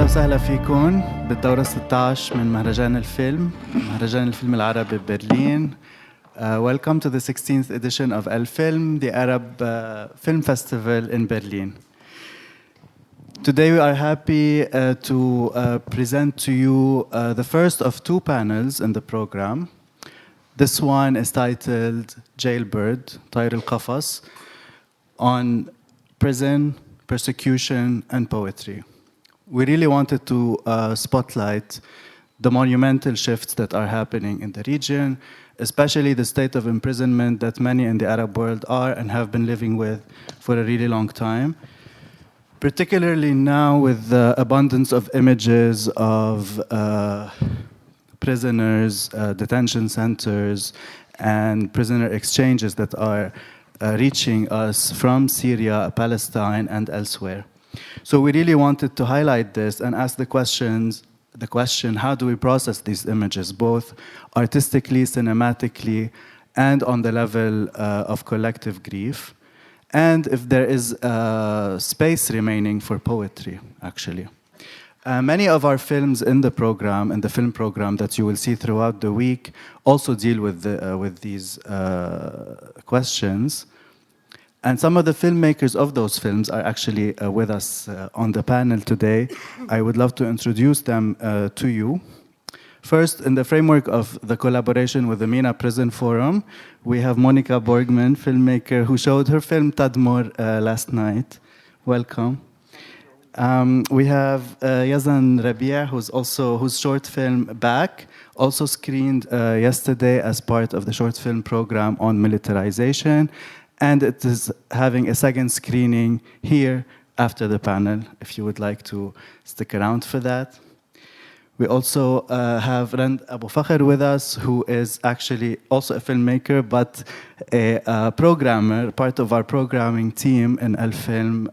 وسهلا فيكم بالدورة 16 من مهرجان الفيلم العربي ببرلين. Welcome to the 16th edition of El Film, the Arab Film Festival in Berlin. Today we are happy to present to you the first of two panels in the program. This one is titled Jailbird, طائر القفص, on prison, persecution, and poetry. We really wanted to spotlight the monumental shifts that are happening in the region, especially the state of imprisonment that many in the Arab world are and have been living with for a really long time. Particularly now with the abundance of images of prisoners, detention centers, and prisoner exchanges that are reaching us from Syria, Palestine, and elsewhere. So we really wanted to highlight this and ask the question, how do we process these images, both artistically, cinematically, and on the level of collective grief, and if there is space remaining for poetry, actually. Many of our films in the program, in the film program that you will see throughout the week, also deal with these questions. And some of the filmmakers of those films are actually with us on the panel today. I would love to introduce them to you. First, in the framework of the collaboration with the MENA Prison Forum, we have Monika Borgmann, filmmaker, who showed her film Tadmor last night. Welcome. We have Yazan Rabee, whose short film Back also screened yesterday as part of the short film program on militarization. And it is having a second screening here after the panel, if you would like to stick around for that. We also have Abou Fakher with us, who is actually also a filmmaker, but a programmer, part of our programming team in El Film.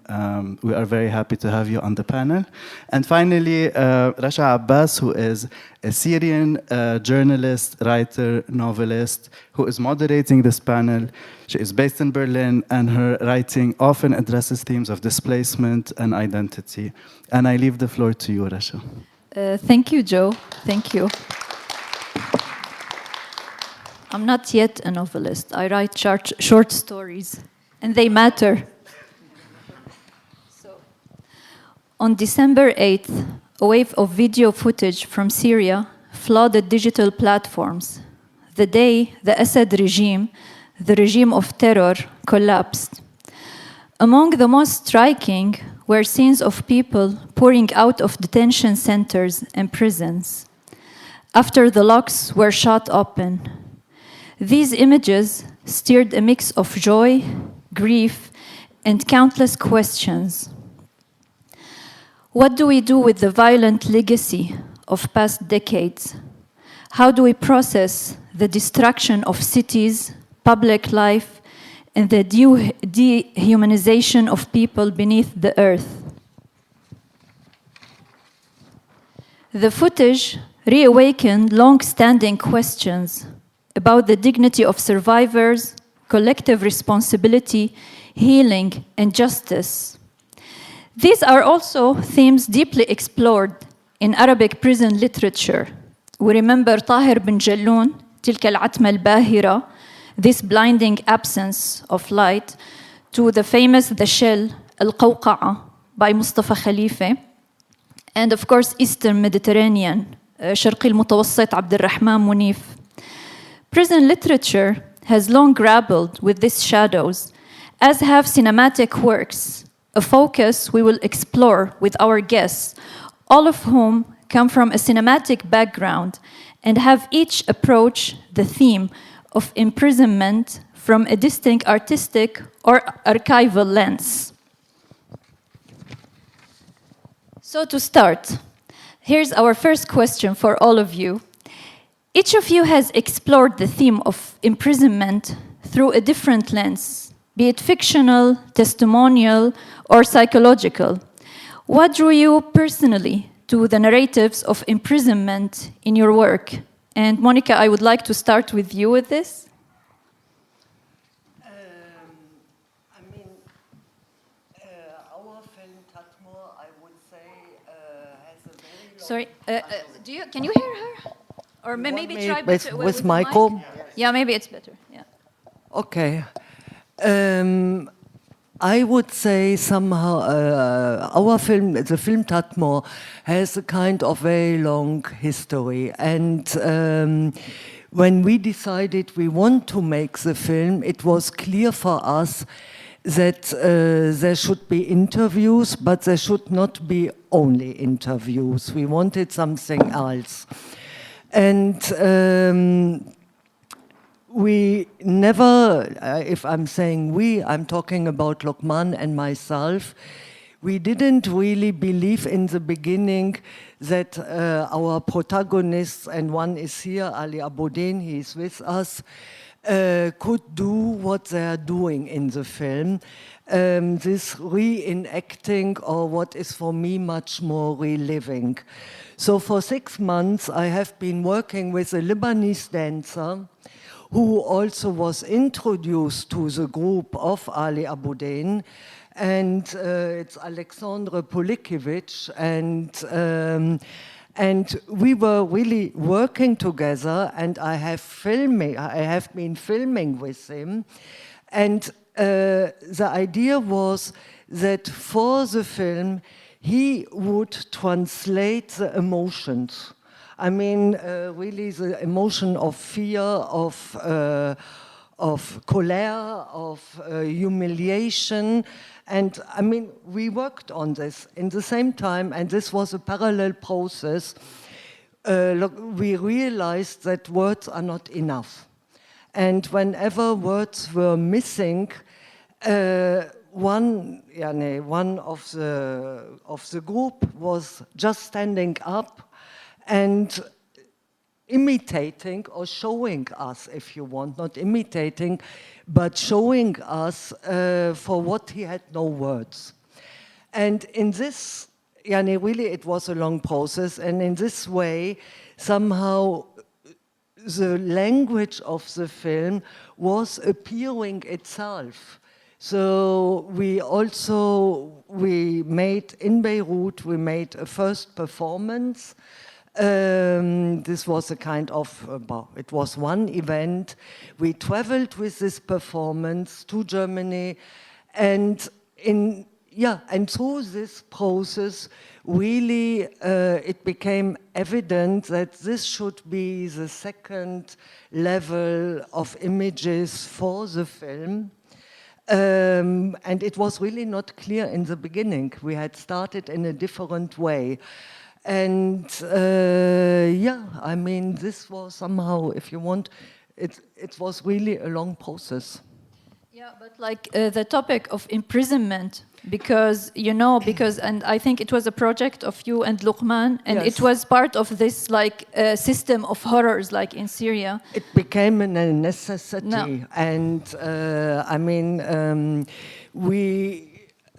We are very happy to have you on the panel. And finally, Rasha Abbas, who is a Syrian journalist, writer, novelist, who is moderating this panel. She is based in Berlin, and her writing often addresses themes of displacement and identity. And I leave the floor to you, Rasha. Thank you, Joe. Thank you. I'm not yet a novelist. I write short stories, and they matter. On December 8th, a wave of video footage from Syria flooded digital platforms. The day the Assad regime, the regime of terror, collapsed. Among the most striking were scenes of people pouring out of detention centers and prisons after the locks were shot open. These images stirred a mix of joy, grief, and countless questions. What do we do with the violent legacy of past decades? How do we process the destruction of cities, public life, and the dehumanization of people beneath the earth? The footage reawakened long-standing questions about the dignity of survivors, collective responsibility, healing, and justice. These are also themes deeply explored in Arabic prison literature. We remember Tahir bin Jalloun, تلك العتمة الباهرة, this blinding absence of light, to the famous The Shell, القوقعة, by Mustafa Khalifa, and of course Eastern Mediterranean, شرقي المتوسط, عبد الرحمن منيف. Prison literature has long grappled with these shadows, as have cinematic works, a focus we will explore with our guests, all of whom come from a cinematic background and have each approached the theme of imprisonment from a distinct artistic or archival lens. So to start, here's our first question for all of you. Each of you has explored the theme of imprisonment through a different lens, be it fictional, testimonial, or psychological. What drew you personally to the narratives of imprisonment in your work? And Monika, I would like to start with you with this. Our film Tadmor, I would say, has Sorry, can you hear her? Or maybe try better with the Michael? mic? Yeah, maybe it's better, yeah. Okay. I would say somehow our film, the film Tatmor, has a kind of very long history. And when we decided we want to make the film, it was clear for us that there should be interviews, but there should not be only interviews. We wanted something else. And we never, if I'm saying we, I'm talking about Borgmann and myself, we didn't really believe in the beginning that our protagonists, and one is here, Ali Aboudin, he's with us, could do what they are doing in the film. This reenacting, or what is for me much more reliving. So for 6 months I have been working with a Lebanese dancer who also was introduced to the group of Ali Aboudin, and it's Alexandre Polikiewicz, and we were really working together, and I have been filming with him, and the idea was that for the film he would translate the emotions. I mean, really the emotion of fear, of colère, of humiliation. And I mean, we worked on this in the same time, and this was a parallel process. We realized that words are not enough. And whenever words were missing, one of the group was just standing up and imitating or showing us, if you want, not imitating, but showing us for what he had no words. And in this, really it was a long process, and in this way, somehow the language of the film was appearing itself. So we made, in Beirut, we made a first performance. This was a kind of, it was one event. We traveled with this performance to Germany, and through this process, really, it became evident that this should be the second level of images for the film. And it was really not clear in the beginning. We had started in a different way. And I mean, this was somehow, if you want, it was really a long process. Yeah, but like the topic of imprisonment, and I think it was a project of you and Borgmann, and yes. It was part of this like system of horrors, like in Syria. It became a necessity, No. and I mean,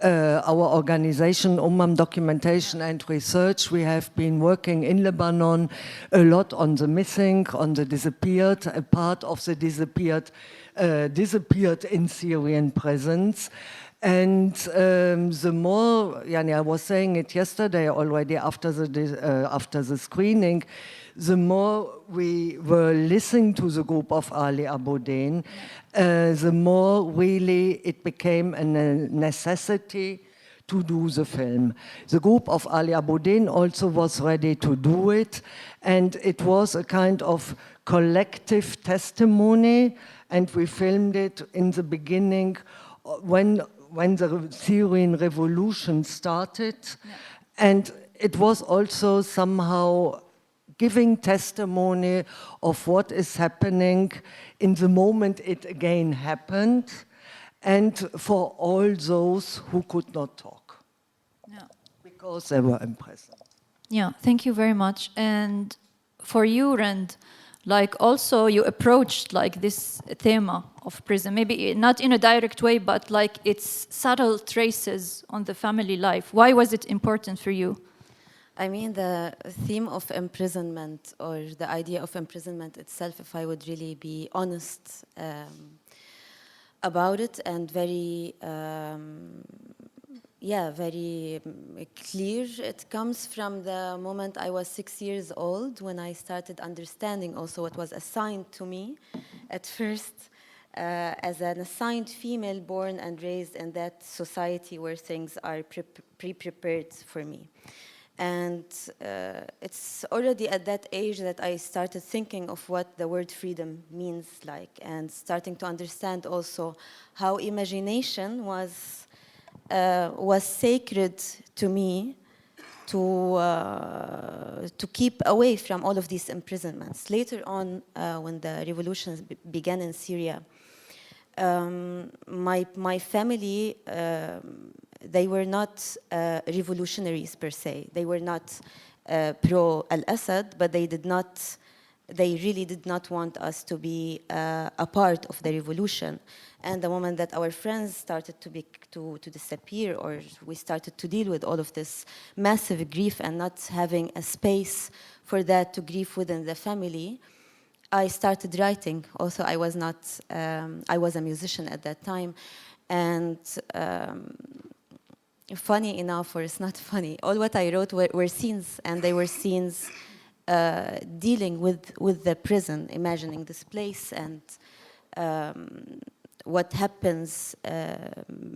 our organization, Documentation and Research, we have been working in Lebanon a lot on the missing, on the disappeared. A part of the disappeared in Syrian prisons. And the more, I was saying it yesterday already after the screening, the more we were listening to the group of Ali Aboudin, the more really it became a necessity to do the film. The group of Ali Aboudin also was ready to do it, and it was a kind of collective testimony, and we filmed it in the beginning when the Syrian revolution started, and it was also somehow giving testimony of what is happening in the moment it again happened, and for all those who could not talk, because they were imprisoned. Yeah, thank you very much. And for you, Rand, like also you approached like this theme of prison, maybe not in a direct way, but like its subtle traces on the family life. Why was it important for you? I mean, the theme of imprisonment, or the idea of imprisonment itself, if I would really be honest about it, and very, yeah, very clear. It comes from the moment I was 6 years old, when I started understanding also what was assigned to me at first, as an assigned female born and raised in that society where things are pre-prepared for me. And it's already at that age that I started thinking of what the word freedom means like, and starting to understand also how imagination was sacred to me, to keep away from all of these imprisonments. Later on, when the revolutions began in Syria, my family, they were not revolutionaries per se. They were not pro al-Assad, but they really did not want us to be a part of the revolution. And the moment that our friends started to disappear, or we started to deal with all of this massive grief and not having a space for that to grieve within the family, I started writing. Also, I was a musician at that time. And funny enough, or it's not funny, all what I wrote were scenes, and they were scenes dealing with the prison, imagining this place and what happens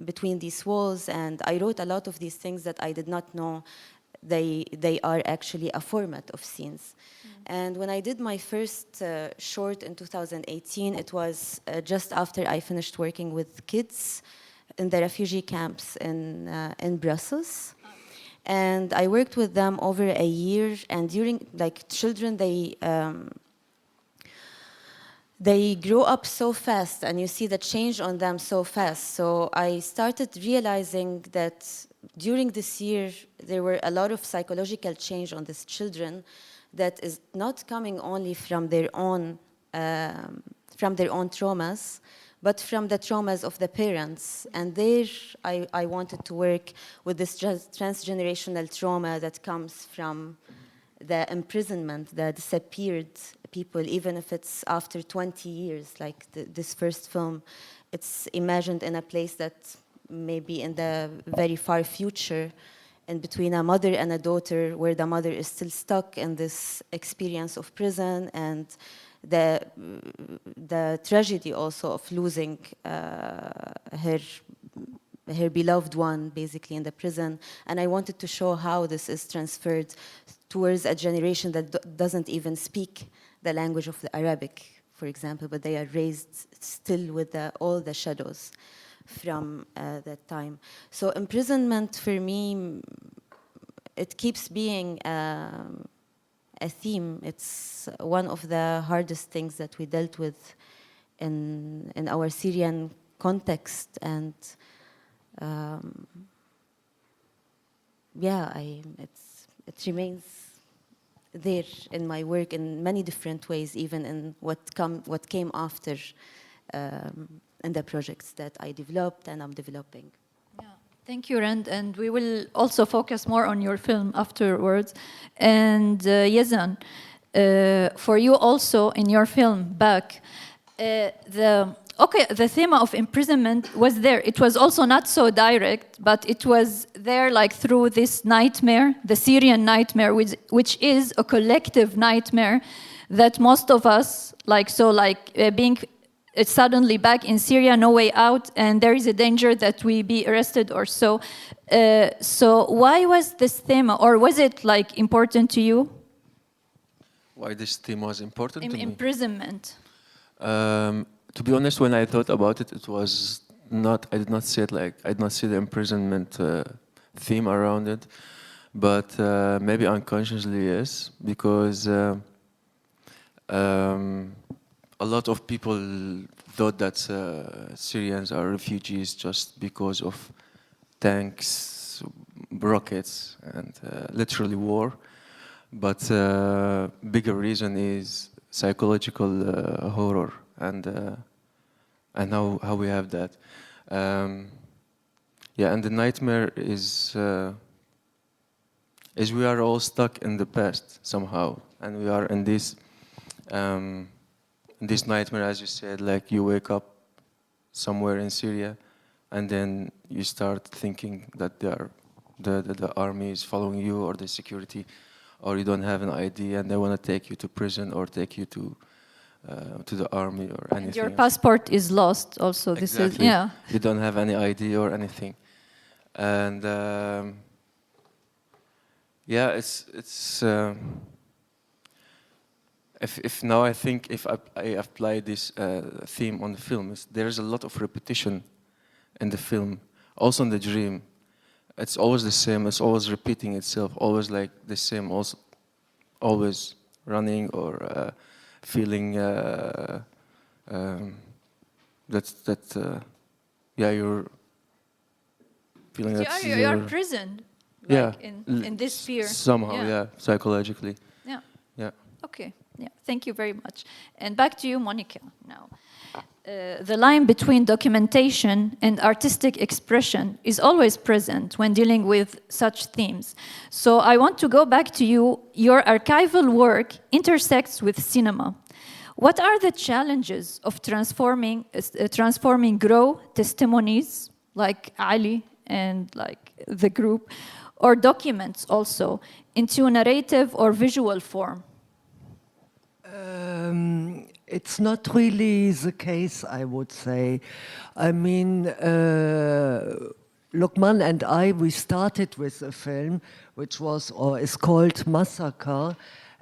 between these walls. And I wrote a lot of these things that I did not know they are actually a format of scenes. And when I did my first short in 2018, it was just after I finished working with kids in the refugee camps in Brussels. And I worked with them over a year, and during, like, children, they grow up so fast, and you see the change on them so fast. So I started realizing that during this year, there were a lot of psychological change on these children that is not coming only from their own traumas, but from the traumas of the parents. And there, I wanted to work with this transgenerational trauma that comes from the imprisonment, the disappeared people, even if it's after 20 years, like this first film. It's imagined in a place that may be in the very far future, in between a mother and a daughter, where the mother is still stuck in this experience of prison, and the tragedy also of losing her beloved one, basically, in the prison. And I wanted to show how this is transferred towards a generation that doesn't even speak the language of the Arabic, for example, but they are raised still with all the shadows from that time. So imprisonment, for me, it keeps being a theme. It's one of the hardest things that we dealt with in our Syrian context. And yeah, it remains there in my work in many different ways, even in what came after in the projects that I developed and I'm developing. Yeah. Thank you, Rand, and we will also focus more on your film afterwards. And Yazan, for you also in your film Back, the theme of imprisonment was there. It was also not so direct, but it was there, like, through this nightmare, the Syrian nightmare, which is a collective nightmare that most of us, being suddenly back in Syria, no way out, and there is a danger that we be arrested or so. So why was this theme, or was it, like, important to you? Why this theme was important to me? Imprisonment. To be honest, when I thought about it, it was not. I did not see it like. I did not see the imprisonment theme around it, but maybe unconsciously, yes, because a lot of people thought that Syrians are refugees just because of tanks, rockets, and literally war. But bigger reason is psychological horror and how we have that. Yeah, and the nightmare is we are all stuck in the past somehow, and we are in this nightmare, as you said, like you wake up somewhere in Syria and then you start thinking that the army is following you, or the security, or you don't have an ID and they want to take you to prison or take you to the army or anything. And your else. passport is lost also. Exactly. This is, yeah. You don't have any ID or anything. And yeah, it's if now I think if I apply this theme on the film, there's a lot of repetition in the film, also in the dream. It's always the same. It's always repeating itself. Always like the same. Also, always running or feeling yeah, you're feeling So that you are imprisoned, like, in this fear. Somehow, yeah, psychologically. Yeah. Yeah. Okay. Yeah. Thank you very much. And back to you, Monika. Now, the line between documentation and artistic expression is always present when dealing with such themes. So I want to go back to you. Your archival work intersects with cinema. What are the challenges of transforming GROW testimonies, like Ali and like the group, or documents also, into a narrative or visual form? It's not really the case, I would say. I mean, Borgmann and I, we started with a film which was, or is called Massacre,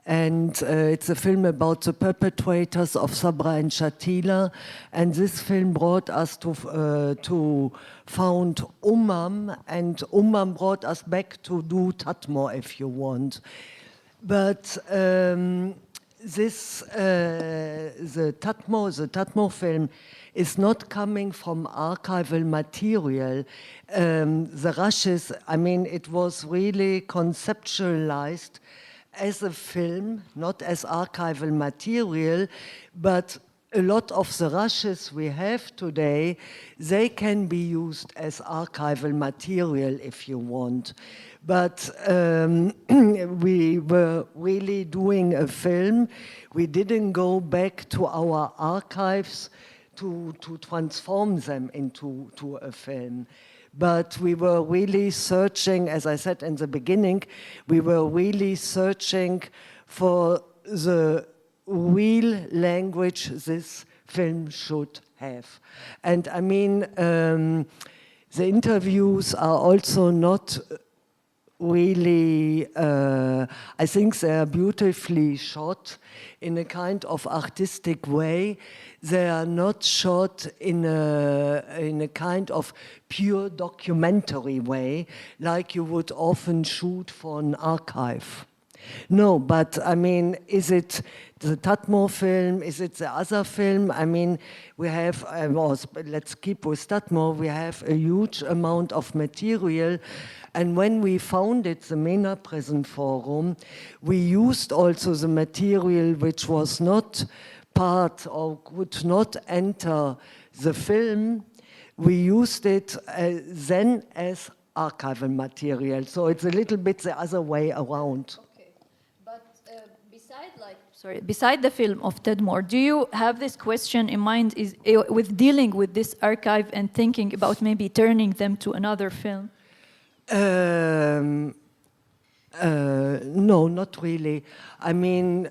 and it's a film about the perpetrators of Sabra and Shatila, and this film brought us to found and brought us back to do Tatmor, if you want. But the Tatmor film is not coming from archival material. The rushes, I mean, it was really conceptualized as a film, not as archival material, but a lot of the rushes we have today, they can be used as archival material if you want. But we were really doing a film. We didn't go back to our archives to transform them into a film. But we were really searching, as I said in the beginning, we were really searching for the real language this film should have. And I mean, the interviews are also not really, I think they are beautifully shot in a kind of artistic way. They are not shot in a kind of pure documentary way, like you would often shoot for an archive. No, but I mean, is it the Tatmor film? Is it the other film? I mean, we have, let's keep with Tatmor, we have a huge amount of material. And when we founded the MENA Prison Forum, we used also the material which was not part or could not enter the film. We used it then as archival material. So it's a little bit the other way around. Okay, but beside the film of Tadmor, do you have this question in mind with dealing with this archive and thinking about maybe turning them to another film? No, not really. I mean,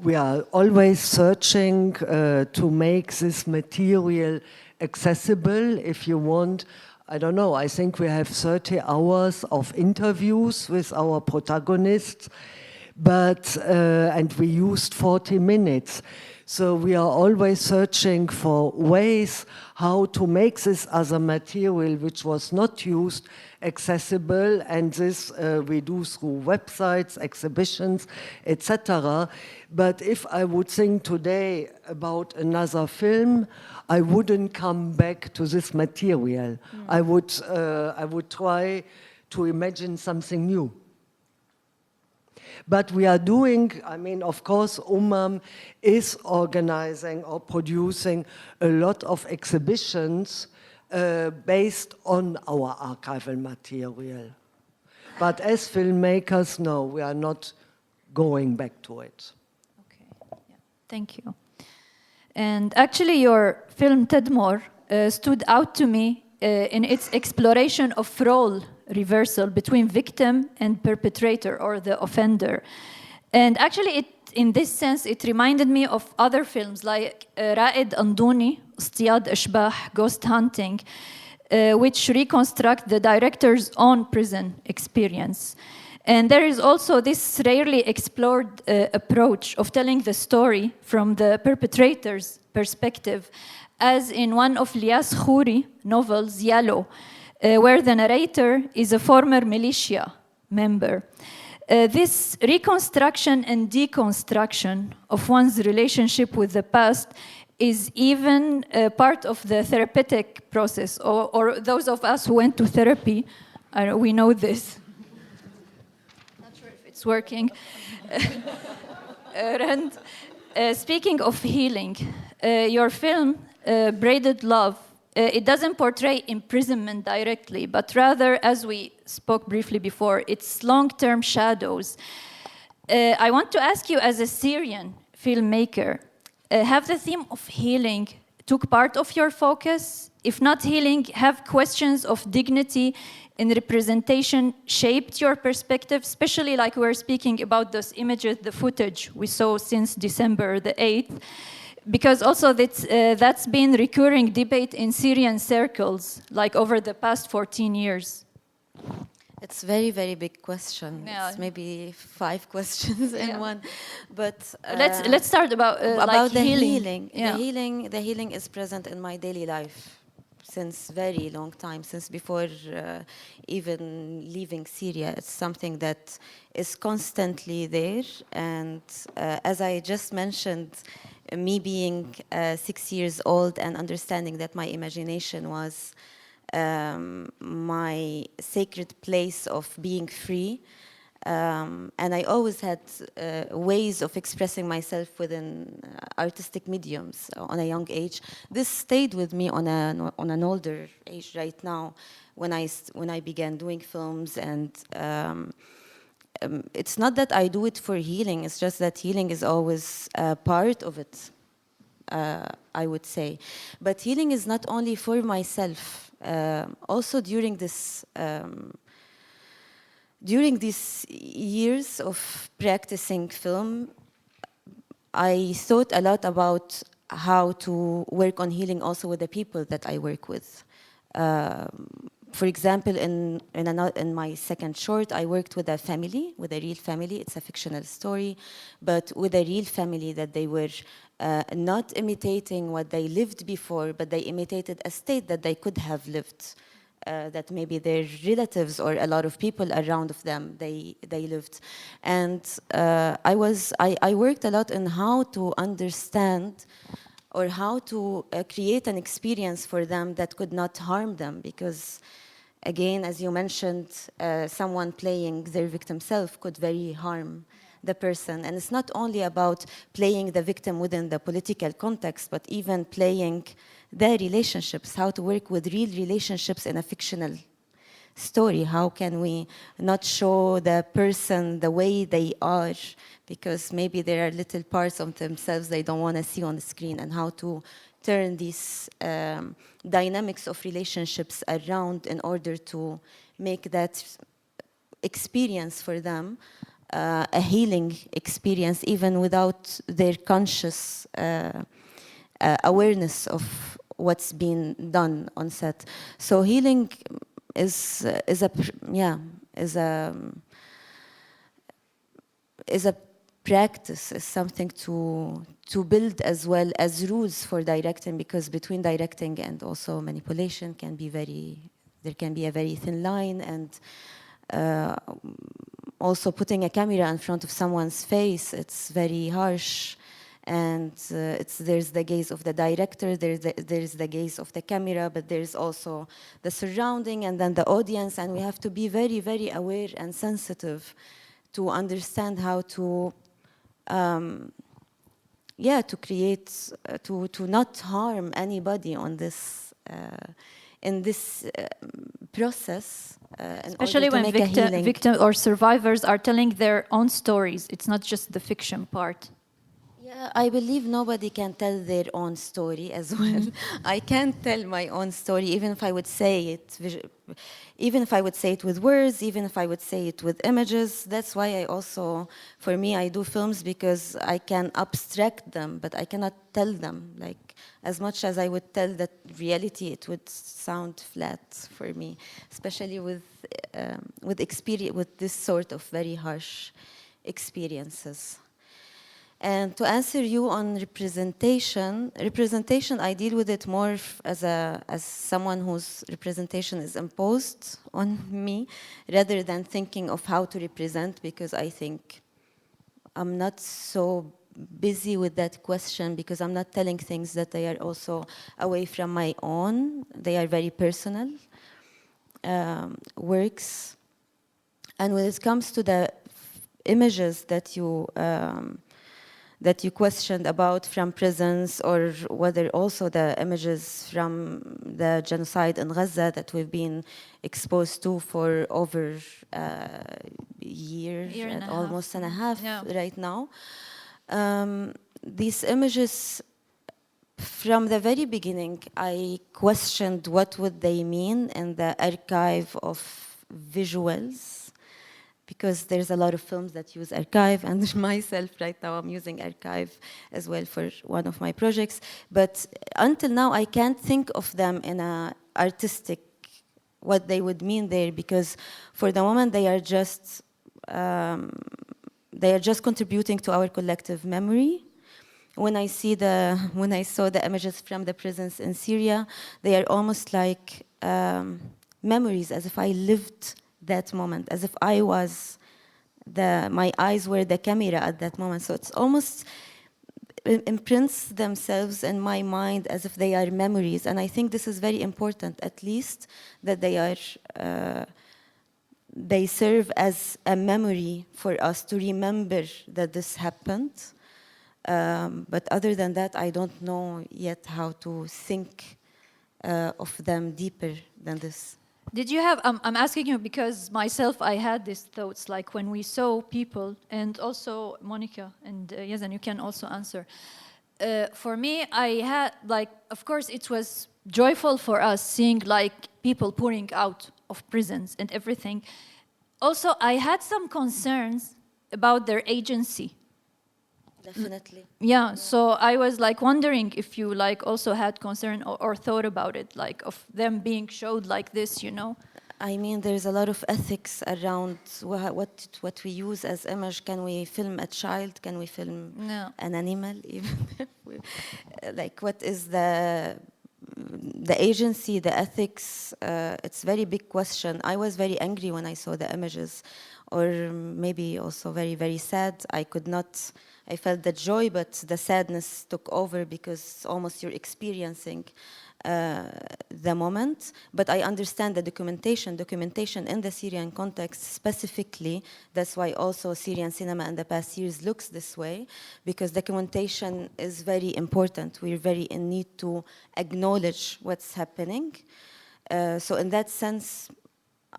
we are always searching to make this material accessible, if you want. I don't know, I think we have 30 hours of interviews with our protagonists, but, and we used 40 minutes. So we are always searching for ways how to make this other material which was not used accessible, and this we do through websites, exhibitions, etc. But if I would think today about another film, I wouldn't come back to this material. I would try to imagine something new. But we are doing, I mean, of course, is organizing or producing a lot of exhibitions based on our archival material. But as filmmakers, no, we are not going back to it. Okay, yeah. Thank you. And actually, your film Tedmore stood out to me in its exploration of role reversal between victim and perpetrator or the offender. And actually, in this sense, it reminded me of other films like Raed Andoni, Istiyad Ashbah, Ghost Hunting, which reconstruct the director's own prison experience. And there is also this rarely explored approach of telling the story from the perpetrator's perspective, as in one of Lias Khouri novels, Yellow, where the narrator is a former militia member. This reconstruction and deconstruction of one's relationship with the past is even part of the therapeutic process, or those of us who went to therapy, we know this. It's working. And speaking of healing, your film, Braided Love, it doesn't portray imprisonment directly, but rather, as we spoke briefly before, it's long-term shadows. I want to ask you, as a Syrian filmmaker, have the theme of healing took part of your focus? If not healing, have questions of dignity in representation shaped your perspective, especially like we're speaking about those images, the footage we saw since December the 8th, because also that's been recurring debate in Syrian circles, like over the past 14 years. It's a very, very big question. Yeah. It's maybe 5 questions in one. But let's start about like the healing. healing. The healing is present in my daily life since very long time, since before even leaving Syria. It's something that is constantly there. And as I just mentioned, me being 6 years old and understanding that my imagination was my sacred place of being free. And I always had ways of expressing myself within artistic mediums on a young age. This stayed with me on an older age right now when I began doing films. And it's not that I do it for healing, it's just that healing is always part of it, I would say. But healing is not only for myself. Also during these years of practicing film, I thought a lot about how to work on healing also with the people that I work with. For example, in my second short, I worked with a family, with a real family. It's a fictional story, but with a real family that they were not imitating what they lived before, but they imitated a state that they could have lived. That maybe their relatives or a lot of people around of them, they lived. And I worked a lot on how to understand or how to create an experience for them that could not harm them. Because again, as you mentioned, someone playing their victim self could very harm the person. And it's not only about playing the victim within the political context, but even playing their relationships, how to work with real relationships in a fictional story. How can we not show the person the way they are, because maybe there are little parts of themselves they don't want to see on the screen, and how to turn these dynamics of relationships around in order to make that experience for them a healing experience, even without their conscious awareness of what's been done on set. So healing is a practice, is something to build as well as rules for directing, because between directing and also manipulation there can be a very thin line. And also putting a camera in front of someone's face, it's very harsh. And there's the gaze of the director, there's the gaze of the camera, but there's also the surrounding and then the audience. And we have to be very, very aware and sensitive to understand how to create, to not harm anybody on this, in this process. Especially when victims or survivors are telling their own stories. It's not just the fiction part. Yeah, I believe nobody can tell their own story as well. I can't tell my own story, even if I would say it, even if I would say it with words, even if I would say it with images. That's why I also, for me, I do films because I can abstract them, but I cannot tell them. Like, as much as I would tell that reality, it would sound flat for me, especially with experience, with this sort of very harsh experiences. And to answer you on representation, I deal with it more as someone whose representation is imposed on me, rather than thinking of how to represent, because I think I'm not so busy with that question, because I'm not telling things that they are also away from my own. They are very personal works. And when it comes to the images that you questioned about from prisons, or whether also the images from the genocide in Gaza that we've been exposed to for over a year and almost and a half right now. These images, from the very beginning, I questioned what would they mean in the archive of visuals, because there's a lot of films that use archive, and myself right now I'm using archive as well for one of my projects. But until now I can't think of them in a artistic, what they would mean there, because for the moment they are just contributing to our collective memory. When I saw the images from the prisons in Syria, they are almost like memories, as if I lived that moment, as if I was my eyes were the camera at that moment. So it's almost imprints themselves in my mind as if they are memories. And I think this is very important, at least, that they serve as a memory for us to remember that this happened. But other than that, I don't know yet how to think of them deeper than this. Did you have, I'm asking you because myself, I had these thoughts, like when we saw people, and also Monika and Yazan, you can also answer. For me, I had, like, of course, it was joyful for us seeing like people pouring out of prisons and everything. Also, I had some concerns about their agency. Definitely. Yeah, so I was like wondering if you like also had concern or thought about it, like of them being showed like this, you know? I mean, there's a lot of ethics around what we use as image. Can we film a child? Can we film an animal? Even like, what is the agency, the ethics? It's a very big question. I was very angry when I saw the images, or maybe also very, very sad. I felt the joy, but the sadness took over, because almost you're experiencing the moment. But I understand the documentation in the Syrian context specifically. That's why also Syrian cinema in the past years looks this way, because documentation is very important. We're very in need to acknowledge what's happening. So in that sense,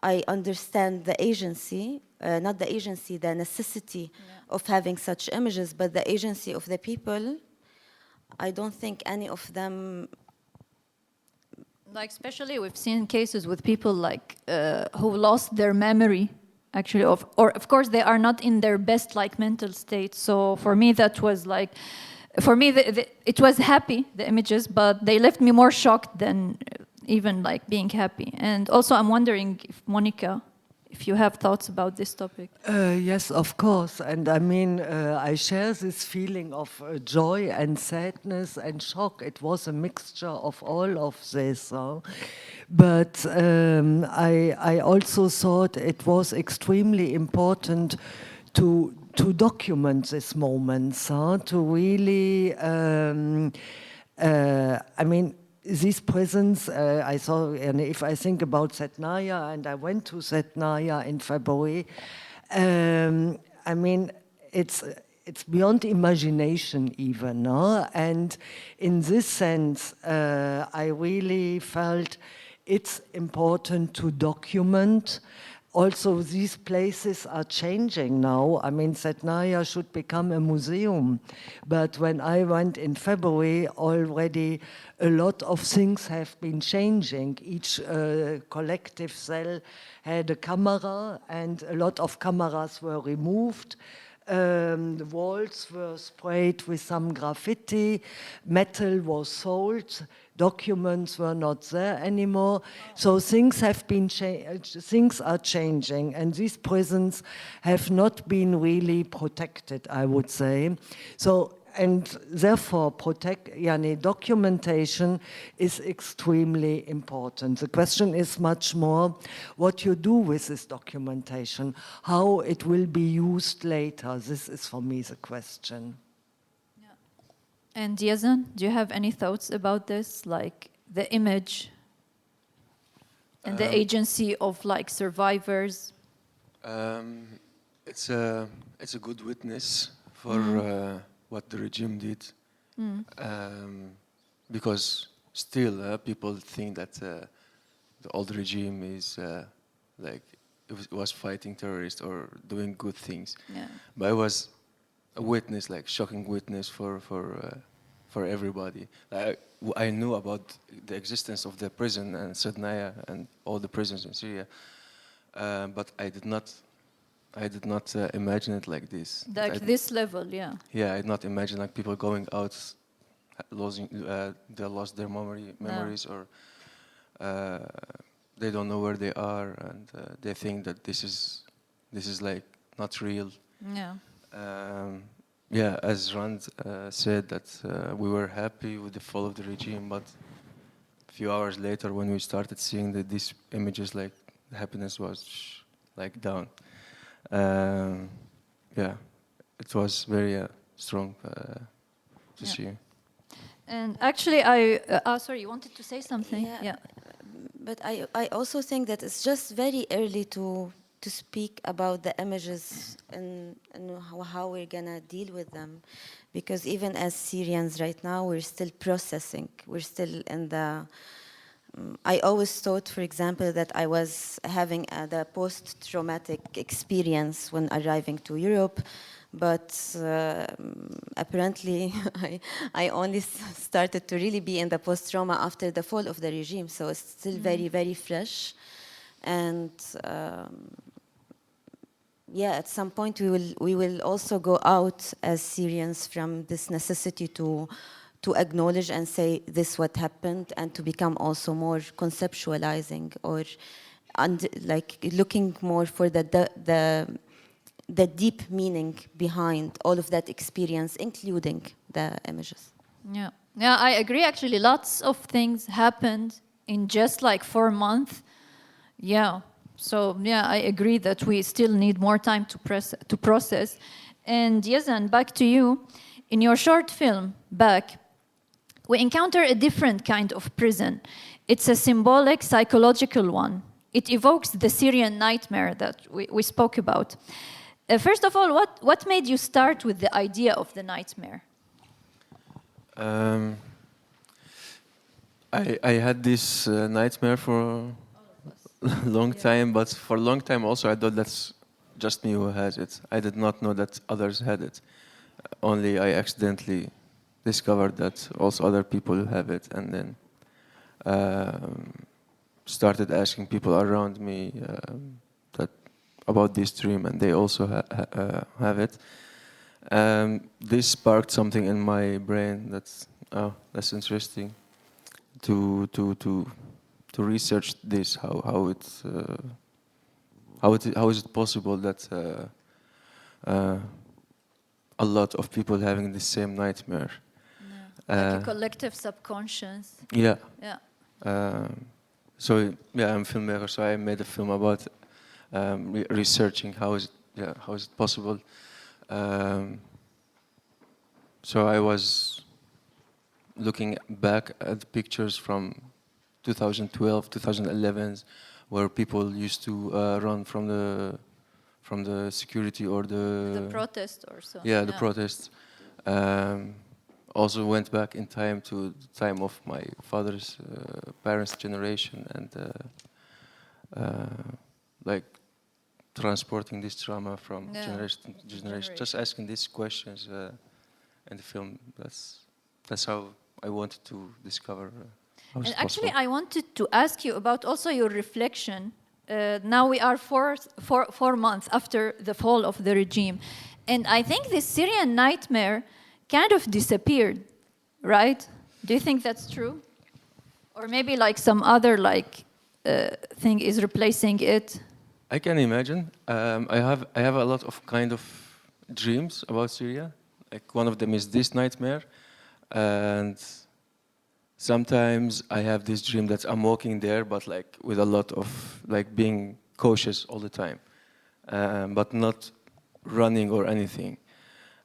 I understand the agency, not the agency, the necessity of having such images, but the agency of the people. I don't think any of them. Like, especially we've seen cases with people like who lost their memory, actually, or of course they are not in their best like mental state. So for me that was like, for me it was happy, the images, but they left me more shocked than even like being happy. And also I'm wondering if Monika, if you have thoughts about this topic. Yes, of course. And I mean, I share this feeling of joy and sadness and shock. It was a mixture of all of this. But I also thought it was extremely important to document this moment, to really, I mean, these prisons, I saw, and if I think about Setnaya, and I went to Setnaya in February, I mean, it's beyond imagination even, no? And in this sense, I really felt it's important to document also these places are changing now. I mean, Setnaya should become a museum. But when I went in February, already a lot of things have been changing. Each collective cell had a camera, and a lot of cameras were removed. The walls were sprayed with some graffiti, metal was sold, documents were not there anymore. So things have been things are changing, and these prisons have not been really protected, I would say. So, and therefore documentation is extremely important. The question is much more what you do with this documentation, how it will be used later. This is for me the question. Yeah. And Yazan, do you have any thoughts about this, like the image and the agency of like survivors? It's a good witness for what the regime did, because still people think that the old regime is like it was fighting terrorists or doing good things. Yeah. But I was a witness, like shocking witness for everybody. I knew about the existence of the prison and Sednaya and all the prisons in Syria, but I did not imagine it like this. Like this level, yeah. Yeah, I did not imagine like people going out, losing, they lost their memories, or they don't know where they are, and they think that this is like not real. Yeah. Yeah, as Rand said, that we were happy with the fall of the regime, but a few hours later, when we started seeing these images, like happiness was like down. Yeah, it was very strong to see. And actually, sorry, you wanted to say something? Yeah. But I also think that it's just very early to speak about the images and how we're gonna deal with them, because even as Syrians right now, we're still processing. We're still in the. I always thought, for example, that I was having the post-traumatic experience when arriving to Europe, but apparently I only started to really be in the post-trauma after the fall of the regime, so it's still very, very fresh. And yeah, at some point we will also go out as Syrians from this necessity to acknowledge and say this what happened, and to become also more conceptualizing, or like looking more for the deep meaning behind all of that experience, including the images. Yeah, I agree. Actually, lots of things happened in just like 4 months. Yeah, so yeah, I agree that we still need more time to process. And Yazan, back to you. In your short film, Back, we encounter a different kind of prison. It's a symbolic, psychological one. It evokes the Syrian nightmare that we spoke about. First of all, what made you start with the idea of the nightmare? I had this nightmare for a long time, but for a long time also I thought that's just me who has it. I did not know that others had it. Only I accidentally discovered that also other people have it, and then started asking people around me about this dream, and they also have it. This sparked something in my brain that's interesting to research this. How is it possible that a lot of people having the same nightmare? Like a collective subconscious. Yeah. Yeah. So yeah, I'm a filmmaker, so I made a film about researching how is it possible. So I was looking back at pictures from 2012, 2011, where people used to run from the security or the protest or so. Yeah, the protests. Also went back in time to the time of my father's parents' generation, and like transporting this trauma from Yeah. generation to generation. Just asking these questions in the film. That's how I wanted to discover. How it's And actually, possible. I wanted to ask you about also your reflection. Now we are four months after the fall of the regime. And I think this Syrian nightmare kind of disappeared, right? Do you think that's true? Or maybe like some other thing is replacing it? I can imagine. I have a lot of kind of dreams about Syria. Like one of them is this nightmare, and sometimes I have this dream that I'm walking there, but like with a lot of like being cautious all the time, but not running or anything.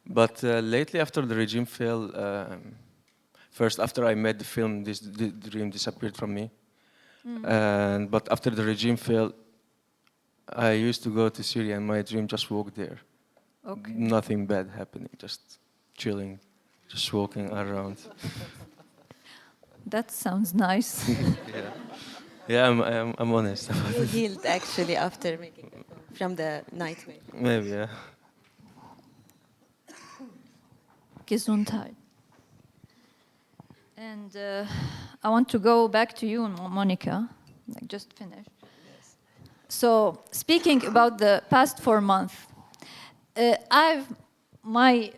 But lately, after the regime fell, first after I made the film, the dream disappeared from me. But after the regime fell, I used to go to Syria, and my dream just walk there. Okay. Nothing bad happening, just chilling, just walking around. That sounds nice. Yeah, I'm honest. You healed actually after making the film from the nightmare. Maybe, yeah. Gesundheit. And I want to go back to you, Monika. Like just finish. So, speaking about the past 4 months, I've my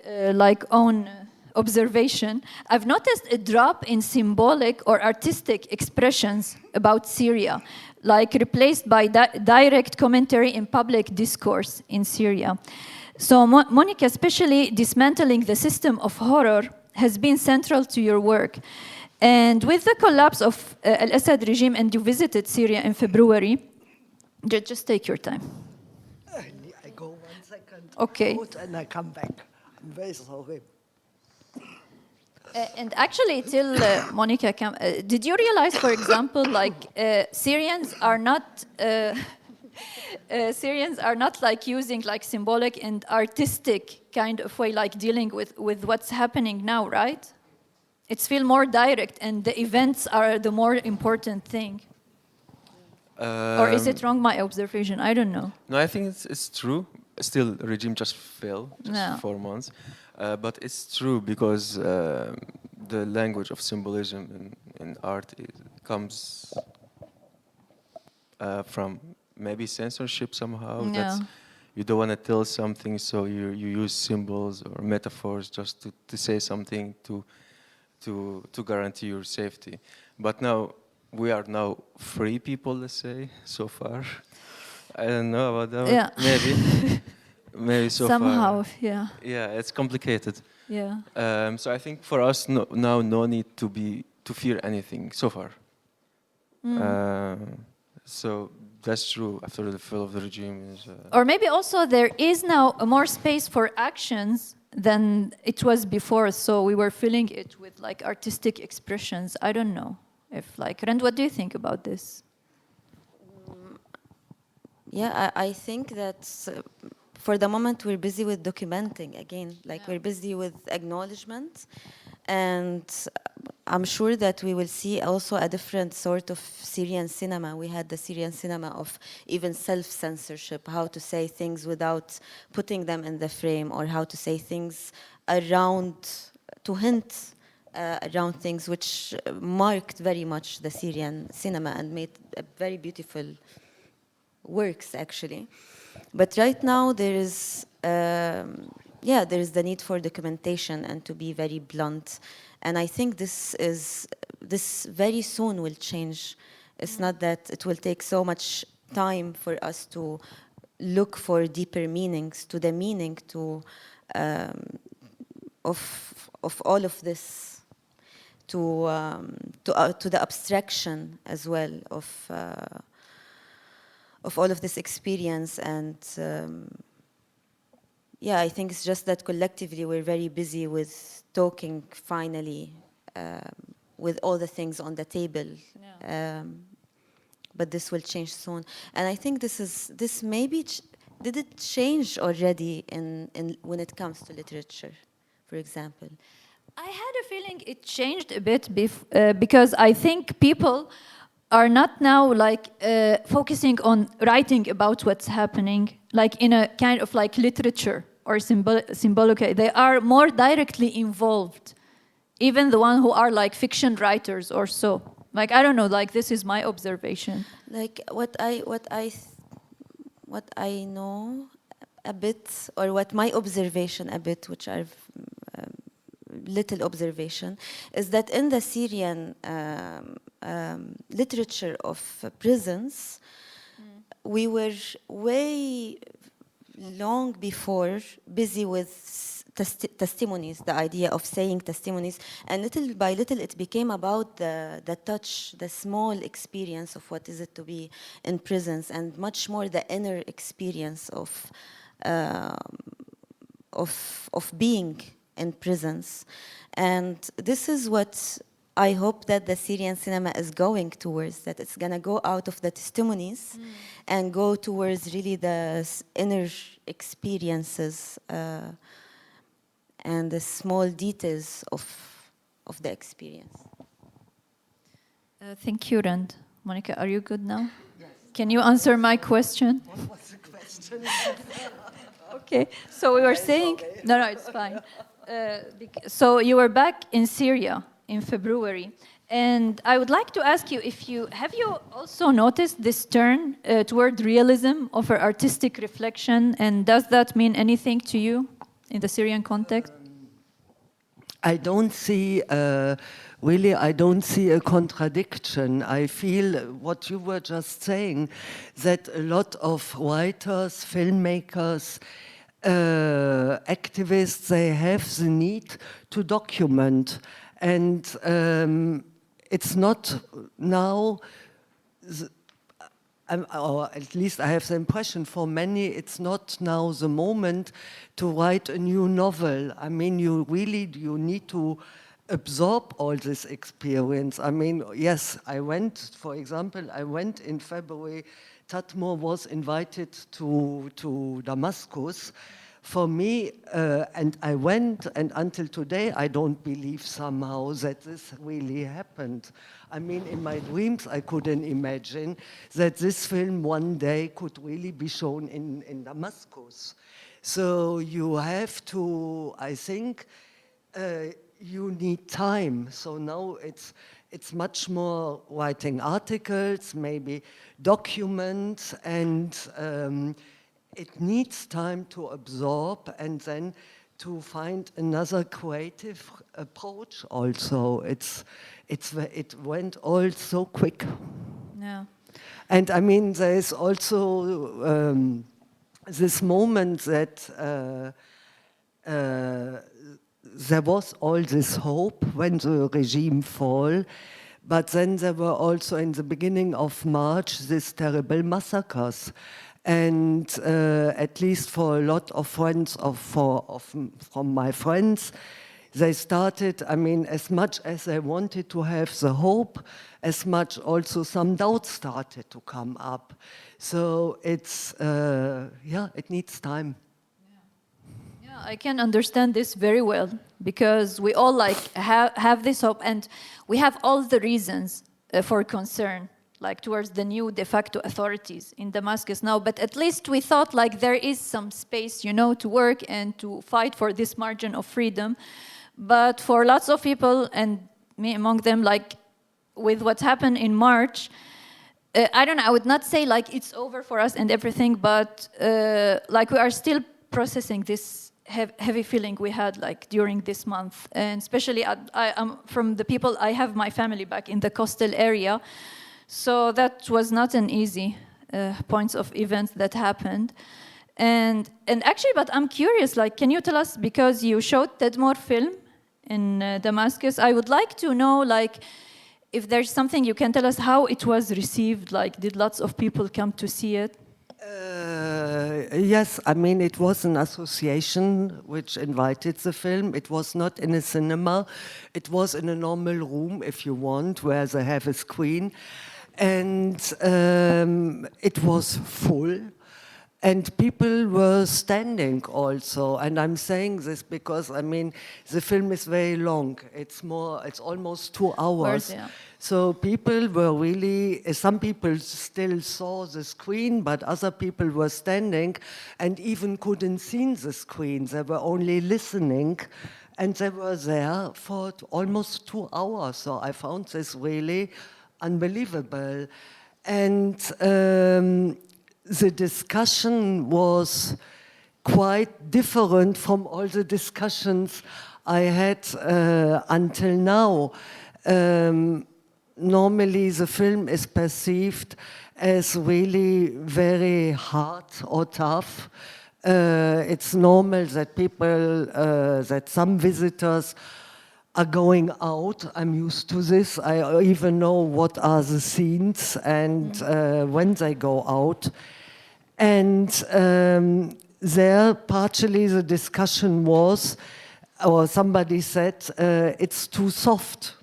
own observation. I've noticed a drop in symbolic or artistic expressions about Syria, like replaced by direct commentary in public discourse in Syria. So, Monika, especially dismantling the system of horror has been central to your work. And with the collapse of al-Assad regime, and you visited Syria in February, just take your time. I go 1 second. Okay. Out and I come back. I'm very sorry. And actually, till Monika came, did you realize, for example, Syrians are not like using like symbolic and artistic kind of way, like dealing with what's happening now, right? It's feel more direct, and the events are the more important thing. Or is it wrong, my observation? I don't know. No, I think it's true. Still, the regime just fell, just No. 4 months. But it's true because the language of symbolism in art comes from maybe censorship somehow. No. That's, you don't want to tell something, so you use symbols or metaphors just to say something to guarantee your safety. But now, we are now free people, let's say, so far. I don't know about that. Yeah. Maybe so Somehow, far. yeah. Yeah, it's complicated. Yeah. So I think for us now no need to fear anything so far. So that's true. After the fall of the regime, Or maybe also there is now a more space for actions than it was before. So we were filling it with like artistic expressions. I don't know if Rand, what do you think about this? Yeah, I think that for the moment we're busy with documenting again. We're busy with acknowledgement, and I'm sure that we will see also a different sort of Syrian cinema. We had the Syrian cinema of even self-censorship, how to say things without putting them in the frame, or how to say things around, to hint around things which marked very much the Syrian cinema and made a very beautiful works actually. But right now there is there is the need for documentation and to be very blunt, and I think this very soon will change. It's not that it will take so much time for us to look for deeper meanings, to the meaning of all of this, to the abstraction as well of all of this experience. And I think it's just that collectively we're very busy with talking finally with all the things on the table. Yeah. But this will change soon. And I think this maybe did it change already in when it comes to literature, for example? I had a feeling it changed a bit because I think people are not now like focusing on writing about what's happening, like in a kind of like literature or symbolic. They are more directly involved, even the one who are like fiction writers or so. Like, I don't know, like this is my observation. Like what I know a bit, or what my observation a bit, which I've little observation, is that in the Syrian literature of prisons, we were way long before busy with testimonies, the idea of saying testimonies, and little by little it became about the touch, the small experience of what is it to be in prisons, and much more the inner experience of being in prisons. And this is what I hope that the Syrian cinema is going towards, that it's going to go out of the testimonies and go towards really the inner experiences and the small details of the experience. Thank you, Rand. Monika, are you good now? Yes. Can you answer my question? What was the question? Okay, so we were saying, no, it's fine. So you were back in Syria in February, and I would like to ask you if have you also noticed this turn toward realism of our artistic reflection, and does that mean anything to you in the Syrian context? I don't see, really, I don't see a contradiction. I feel what you were just saying, that a lot of writers, filmmakers, activists, they have the need to document. And it's not now, or at least I have the impression for many, it's not now the moment to write a new novel. I mean, you need to absorb all this experience. I mean, yes, for example, I went in February. Tatmor was invited to Damascus. For me, and I went, and until today, I don't believe somehow that this really happened. I mean, in my dreams, I couldn't imagine that this film one day could really be shown in Damascus. So you have to, I think, you need time. So now it's much more writing articles, maybe documents, and it needs time to absorb and then to find another creative approach also. It went all so quick. Yeah. And I mean, there is also this moment that there was all this hope when the regime fell, but then there were also in the beginning of March these terrible massacres. And at least for a lot of friends from my friends, they started, I mean, as much as they wanted to have the hope, as much also some doubts started to come up. So it's, it needs time. Yeah, I can understand this very well, because we all like have this hope, and we have all the reasons for concern, like towards the new de facto authorities in Damascus now. But at least we thought like there is some space, you know, to work and to fight for this margin of freedom. But for lots of people, and me among them, like with what happened in March, I don't know, I would not say like it's over for us and everything, but like we are still processing this heavy feeling we had like during this month. And especially I'm from the people, I have my family back in the coastal area. So that was not an easy points of events that happened. And actually, but I'm curious, like, can you tell us, because you showed Tedmor film in Damascus, I would like to know, like, if there's something you can tell us how it was received, like, did lots of people come to see it? Yes, I mean, it was an association which invited the film. It was not in a cinema. It was in a normal room, if you want, where they have a screen. And it was full. And people were standing also, and I'm saying this because, I mean, the film is very long. It's almost 2 hours. Yeah. So people were really, some people still saw the screen, but other people were standing and even couldn't see the screen. They were only listening, and they were there for almost 2 hours. So I found this really unbelievable. And the discussion was quite different from all the discussions I had until now. Normally the film is perceived as really very hard or tough. It's normal that people, that some visitors are going out. I'm used to this. I even know what are the scenes and when they go out. And there, partially the discussion was, or somebody said, it's too soft.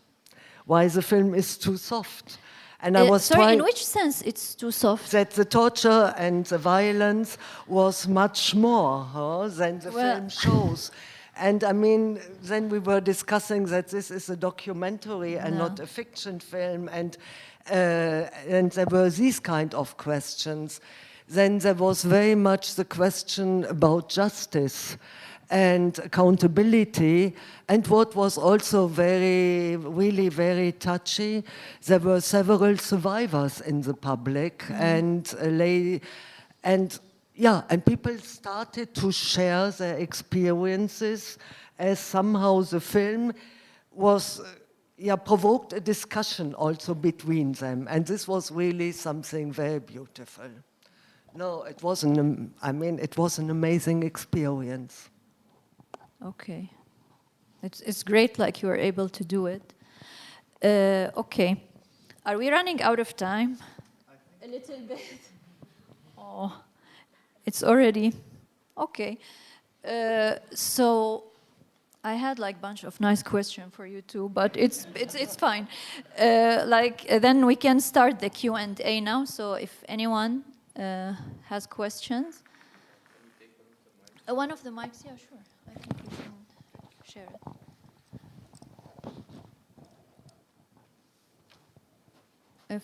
Why the film is too soft. And I was sorry, trying, in which sense it's too soft? that the torture and the violence was much more than the film shows. And I mean, then we were discussing that this is a documentary and not a fiction film, and there were these kind of questions. Then there was very much the question about justice and accountability. And what was also really very touchy, there were several survivors in the public, and people started to share their experiences, as somehow the film was provoked a discussion also between them, and this was really something very beautiful. No, it wasn't. I mean, it was an amazing experience. Okay. It's great like you were able to do it. Okay. Are we running out of time? A little bit. Oh, it's already... Okay. So I had like a bunch of nice questions for you too, but it's fine. Then we can start the Q&A now. So if anyone has questions. One of the mics, yeah, sure. I think you can share it.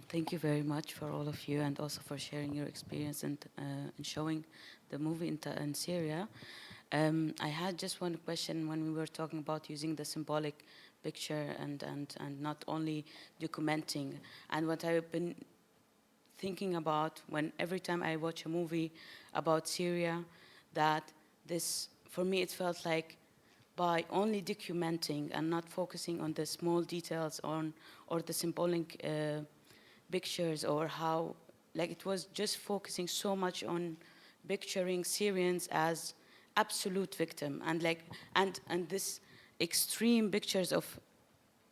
Thank you very much for all of you, and also for sharing your experience and showing the movie in Syria. I had just one question when we were talking about using the symbolic picture and not only documenting. And what I've been thinking about every time I watch a movie about Syria, that this, for me, it felt like by only documenting and not focusing on the small details or the symbolic pictures, or how, like, it was just focusing so much on picturing Syrians as absolute victim, and this extreme pictures of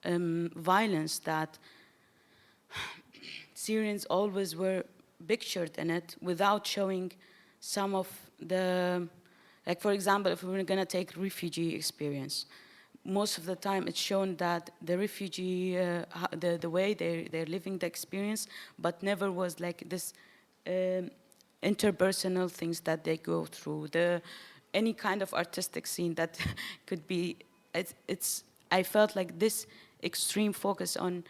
violence that Syrians always were pictured in it, without showing some of the, like, for example, if we were going to take refugee experience, most of the time it's shown that the refugee, the way they're living the experience, but never was like this interpersonal things that they go through, any kind of artistic scene that could be, I felt like this extreme focus on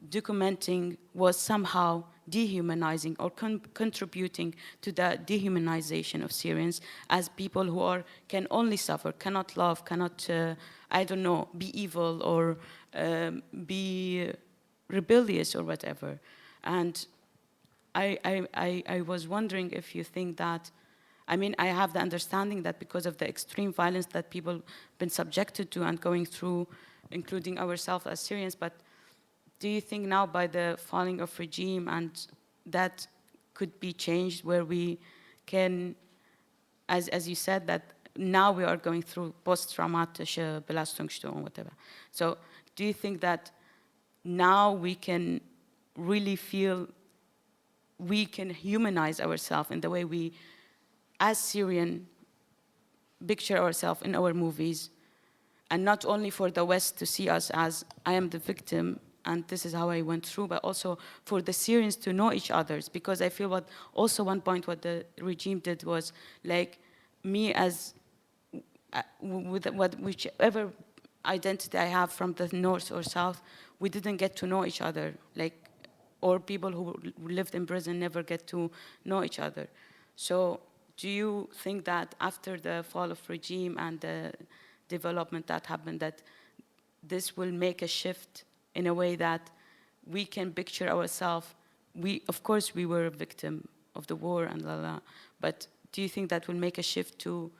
documenting was somehow dehumanizing or contributing to the dehumanization of Syrians as people who can only suffer, cannot love, cannot, I don't know, be evil or be rebellious or whatever. And I was wondering if you think that, I mean, I have the understanding that because of the extreme violence that people have been subjected to and going through, including ourselves as Syrians, but do you think now by the falling of regime and that could be changed, where we can, as you said, that now we are going through post-traumatic Belastungsstörung, whatever. So do you think that now we can really feel we can humanize ourselves in the way we, as Syrian, picture ourselves in our movies, and not only for the West to see us as, I am the victim, and this is how I went through, but also for the Syrians to know each other, because I feel what also one point what the regime did was like me as with whichever identity I have from the north or south, we didn't get to know each other, like, or people who lived in prison never get to know each other. So do you think that after the fall of regime and the development that happened, that this will make a shift in a way that we can picture ourselves? Of course, we were a victim of the war and but do you think that will make a shift to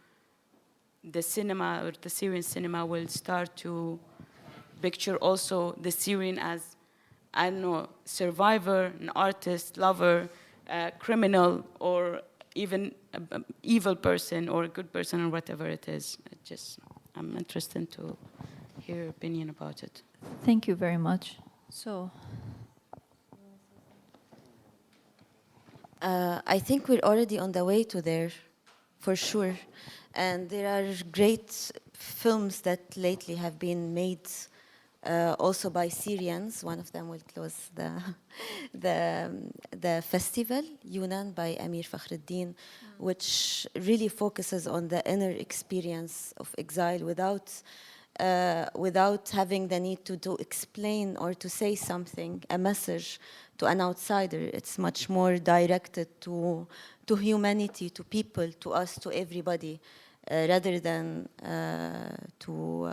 the cinema, or the Syrian cinema will start to picture also the Syrian as, I don't know, survivor, an artist, lover, criminal, or even an evil person or a good person or whatever it is? I'm interested to hear your opinion about it. Thank you very much. So, I think we're already on the way to there, for sure. And there are great films that lately have been made also by Syrians. One of them will close the festival, Yunan, by Amir Fakhreddin, which really focuses on the inner experience of exile without having the need to explain or to say something, a message to an outsider. It's much more directed to humanity, to people, to us, to everybody, rather than to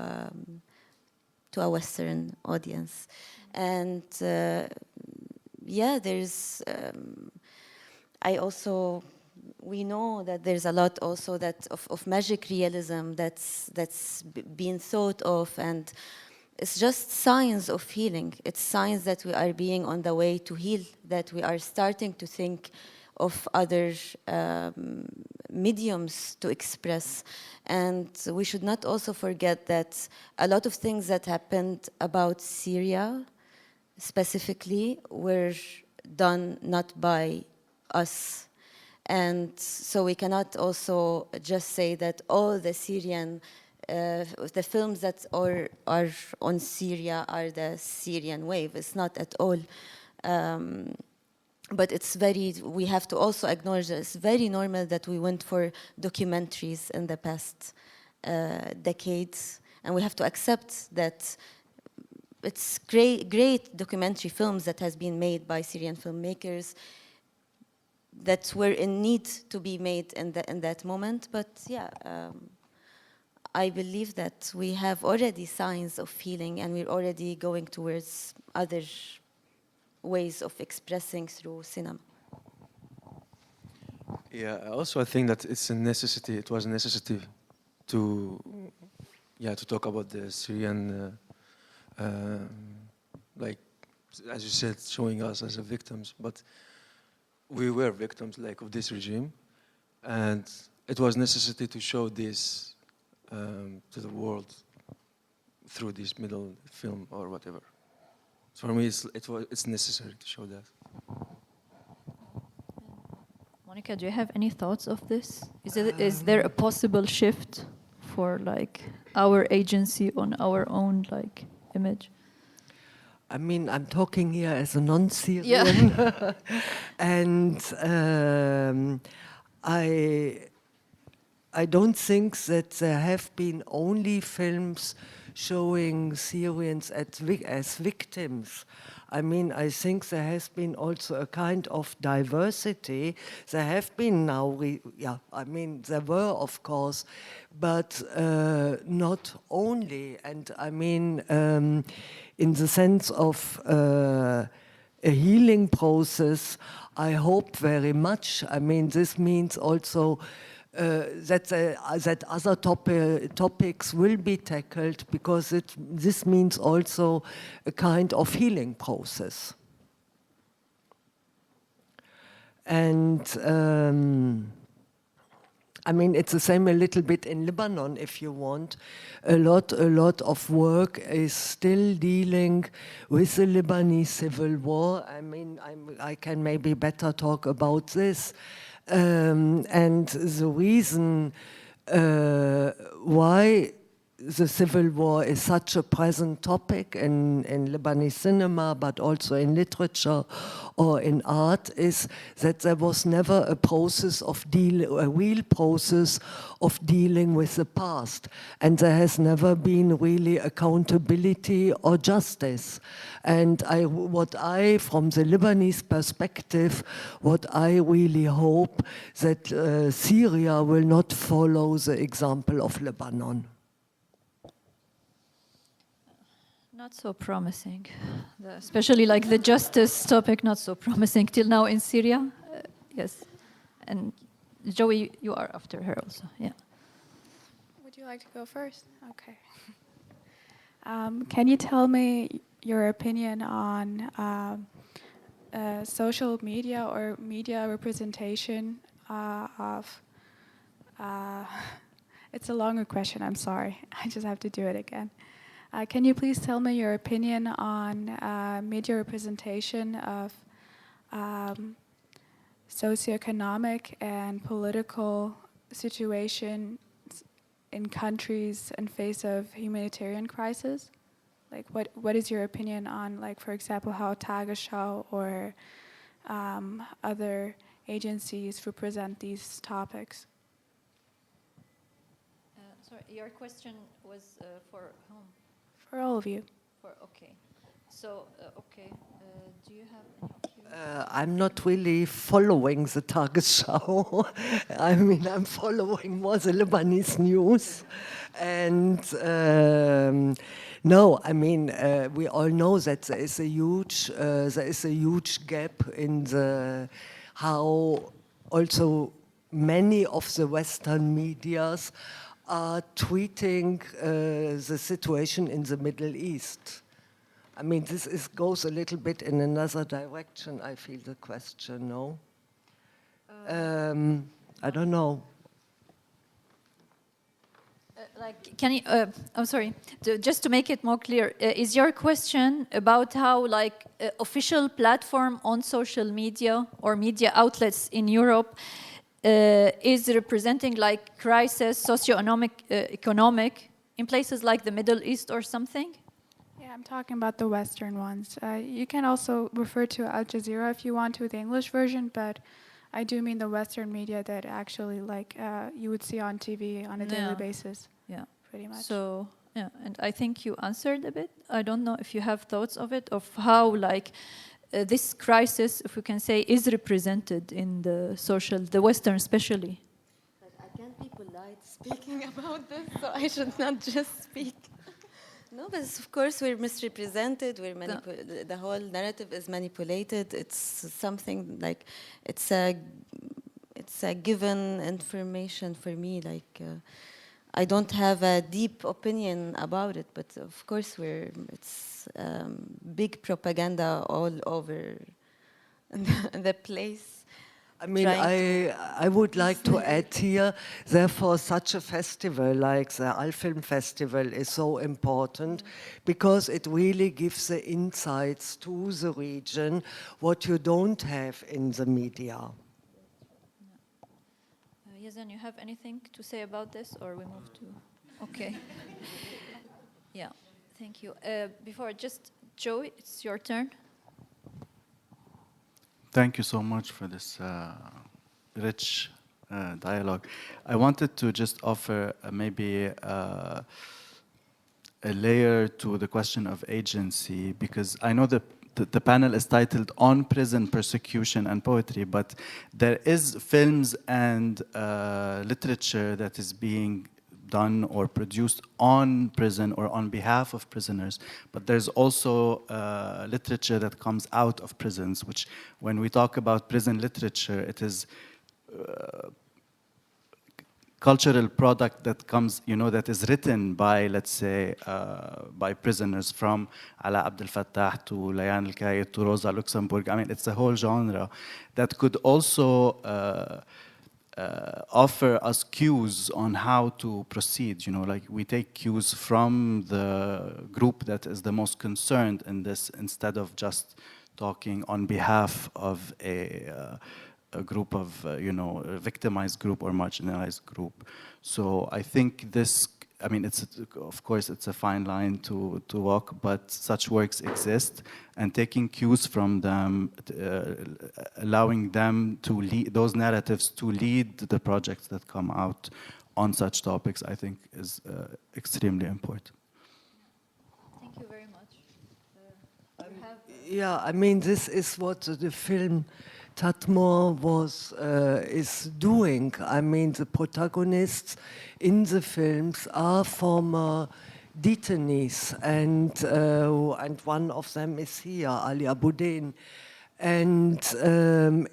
a Western audience. And yeah, there's, we know that there's a lot also that of magic realism that's been thought of, and it's just signs of healing. It's signs that we are being on the way to heal, that we are starting to think of other mediums to express. And we should not also forget that a lot of things that happened about Syria specifically were done not by us. And so we cannot also just say that all the Syrian, the films that are on Syria are the Syrian wave. It's not at all. But we have to also acknowledge that it's very normal that we went for documentaries in the past decades. And we have to accept that it's great documentary films that has been made by Syrian filmmakers that were in need to be made in that moment. But yeah, I believe that we have already signs of healing, and we're already going towards other ways of expressing through cinema. Yeah, also I think that it's a necessity. It was a necessity to talk about the Syrian, like as you said, showing us as victims. But we were victims, like, of this regime, and it was necessity to show this to the world through this middle film or whatever. For me, it's necessary to show that. Monika, do you have any thoughts of this? Is there a possible shift for like our agency on our own like image? I mean, I'm talking here as a non-Syrian, yeah. And I don't think that there have been only films showing Syrians as victims. I mean, I think there has been also a kind of diversity. There have been now, there were, of course, but not only. And I mean, in the sense of a healing process, I hope very much. I mean, this means also that other topics will be tackled, because this means also a kind of healing process. And I mean, it's the same a little bit in Lebanon, if you want. A lot of work is still dealing with the Lebanese civil war. I mean, I can maybe better talk about this. And the reason why the civil war is such a present topic in Lebanese cinema, but also in literature or in art, is that there was never a process of a real process of dealing with the past. And there has never been really accountability or justice. And from the Lebanese perspective, what I really hope that Syria will not follow the example of Lebanon. Not so promising, especially like the justice topic, not so promising till now in Syria. Yes, and Joey, you are after her also, yeah. Would you like to go first? Okay. Can you tell me your opinion on social media or media representation of... it's a longer question, I'm sorry. I just have to do it again. Can you please tell me your opinion on media representation of socioeconomic and political situations in countries in face of humanitarian crisis? Like, what is your opinion on, like, for example, how Tagesschau or other agencies represent these topics? Sorry, your question was for whom? For all of you. Okay. So, do you have any? I'm not really following the Tagesschau. I mean, I'm following more the Lebanese news. And no, I mean, we all know that there is a huge gap in how also many of the Western medias are treating the situation in the Middle East. I mean, this goes a little bit in another direction, I feel, the question, no? I don't know. Can you, I'm sorry, just to make it more clear, is your question about how, like, official platform on social media or media outlets in Europe is representing, like, crisis, economic in places like the Middle East or something? Yeah, I'm talking about the Western ones. You can also refer to Al Jazeera if you want to, the English version, but I do mean the Western media that actually, like, you would see on TV on a daily basis. Yeah, pretty much. So, yeah, and I think you answered a bit. I don't know if you have thoughts of it, of how, like, this crisis, if we can say, is represented in the Western especially. But I can't be polite speaking about this, so I should not just speak. No, but of course we're misrepresented. The whole narrative is manipulated. It's something like it's a given information for me. Like I don't have a deep opinion about it, but of course it's big propaganda all over the place. I mean, I would like to add here, therefore such a festival like the Al Film Festival is so important because it really gives the insights to the region what you don't have in the media. Yazan, you have anything to say about this, or we move to? Okay. Yeah, thank you. Before, just Joey, it's your turn. Thank you so much for this rich dialogue. I wanted to just offer maybe a layer to the question of agency, because I know the panel is titled On Prison Persecution and Poetry, but there is films and literature that is being done or produced on prison or on behalf of prisoners. But there's also literature that comes out of prisons, which when we talk about prison literature, it is cultural product that comes, that is written by, let's say, by prisoners, from Ala Abdel Fattah to Layan Al-Kayed to Rosa Luxemburg. I mean, it's a whole genre that could also offer us cues on how to proceed. Like we take cues from the group that is the most concerned in this, instead of just talking on behalf of a group of, a victimized group or marginalized group. So I think this I mean, of course, it's a fine line to walk, but such works exist, and taking cues from them, allowing them to lead, those narratives to lead the projects that come out on such topics, I think is extremely important. Thank you very much. Yeah, I mean, this is what the film Tatmor is doing. I mean, the protagonists in the films are former detainees, and one of them is here, Ali Aboudain. And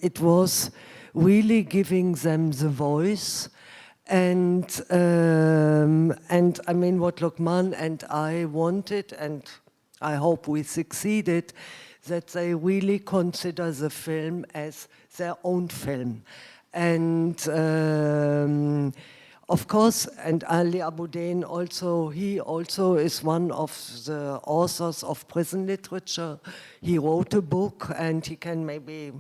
it was really giving them the voice. And I mean, what Borgmann and I wanted, and I hope we succeeded, that they really consider the film as their own film. And of course, and Ali Aboudain also, he also is one of the authors of prison literature. He wrote a book, and he can maybe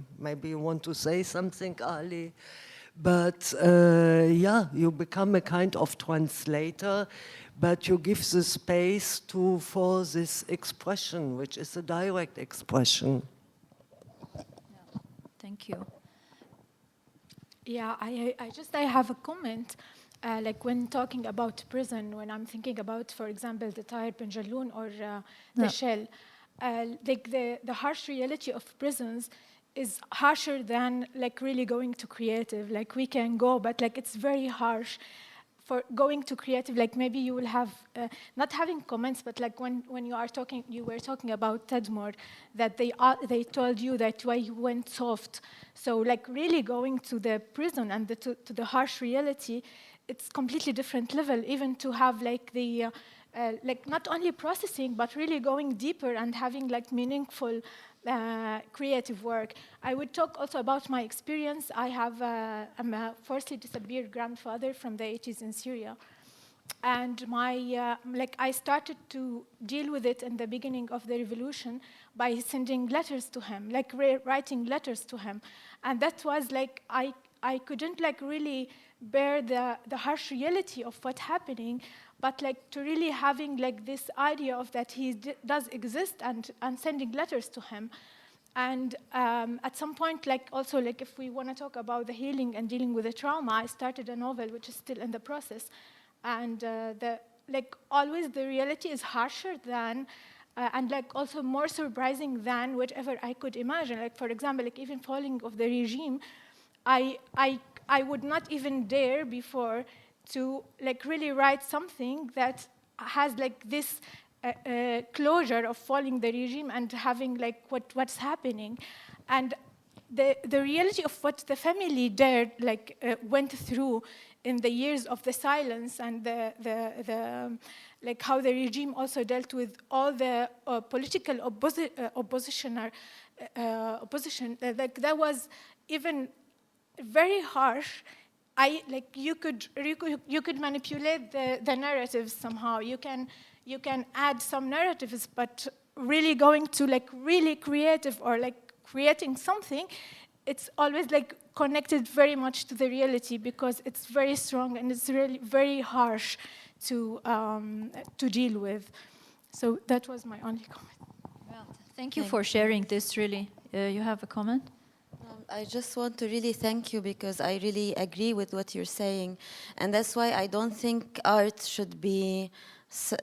you want to say something, Ali. But yeah, you become a kind of translator, but you give the space for this expression, which is a direct expression. Yeah. Thank you. Yeah, I have a comment. Like when talking about prison, when I'm thinking about, for example, the Tahir Ben Jalloun or the Shell, like the harsh reality of prisons is harsher than like really going to creative. Like we can go, but like it's very harsh. For going to creative, like maybe you will have, not having comments, but like when you were talking about Tadmor, that they told you that why you went soft. So like really going to the prison and to the harsh reality, it's completely different level, even to have like the, like not only processing, but really going deeper and having like meaningful creative work. I would talk also about my experience. I'm a forcibly disappeared grandfather from the 80s in Syria. And like I started to deal with it in the beginning of the revolution by sending letters to him, like writing letters to him. And that was like, I couldn't like really bear the harsh reality of what's happening, but like to really having like this idea of that he does exist and sending letters to him. And at some point, like also like if we want to talk about the healing and dealing with the trauma, I started a novel which is still in the process. And like always the reality is harsher than, and like also more surprising than whatever I could imagine. Like for example, like even falling of the regime, I would not even dare before to like really write something that has like this closure of following the regime and having like what's happening. And the reality of what the family dared, like went through in the years of the silence and the like how the regime also dealt with all the political opposition, like that was even very harsh. Like you could manipulate the narratives somehow. You can add some narratives, but really going to like really creative or like creating something, it's always like connected very much to the reality because it's very strong and it's really very harsh to deal with. So that was my only comment. Well, thank you for sharing this. Really, you have a comment? I just want to really thank you because I really agree with what you're saying. And that's why I don't think art should be,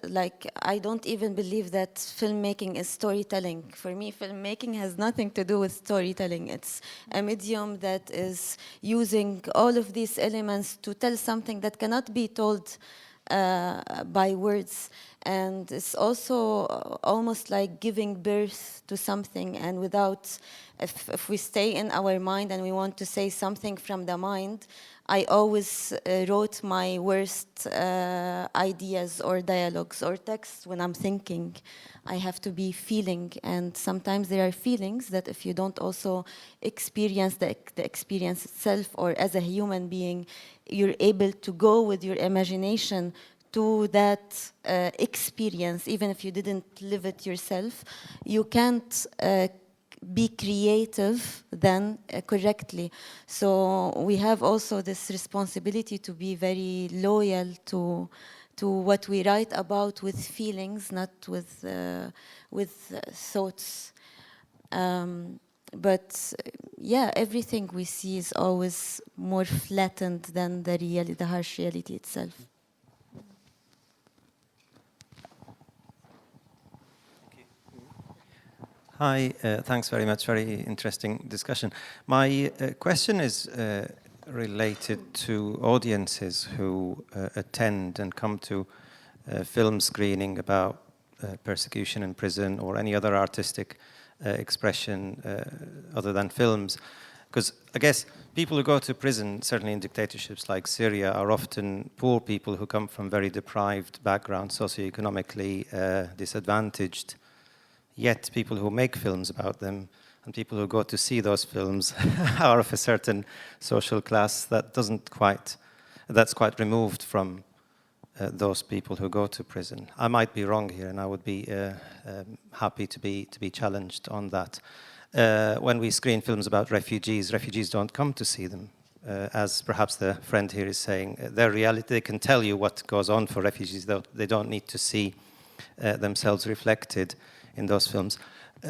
like, I don't even believe that filmmaking is storytelling. For me, filmmaking has nothing to do with storytelling. It's a medium that is using all of these elements to tell something that cannot be told by words. And it's also almost like giving birth to something, and without, if we stay in our mind and we want to say something from the mind, I always wrote my worst ideas or dialogues or texts when I'm thinking. I have to be feeling, and sometimes there are feelings that if you don't also experience the experience itself, or as a human being, you're able to go with your imagination to that experience, even if you didn't live it yourself, you can't be creative then correctly. So we have also this responsibility to be very loyal to to what we write about with feelings, not with thoughts. But yeah, everything we see is always more flattened than the harsh reality itself. Hi, thanks very much. Very interesting discussion. My question is related to audiences who attend and come to film screening about persecution in prison or any other artistic expression other than films. Because I guess people who go to prison, certainly in dictatorships like Syria, are often poor people who come from very deprived backgrounds, socioeconomically disadvantaged. Yet people who make films about them and people who go to see those films are of a certain social class that's quite removed from those people who go to prison. I might be wrong here, and I would be happy to be challenged on that. When we screen films about refugees don't come to see them. As perhaps the friend here is saying, their reality, they can tell you what goes on for refugees, though they don't need to see themselves reflected in those films.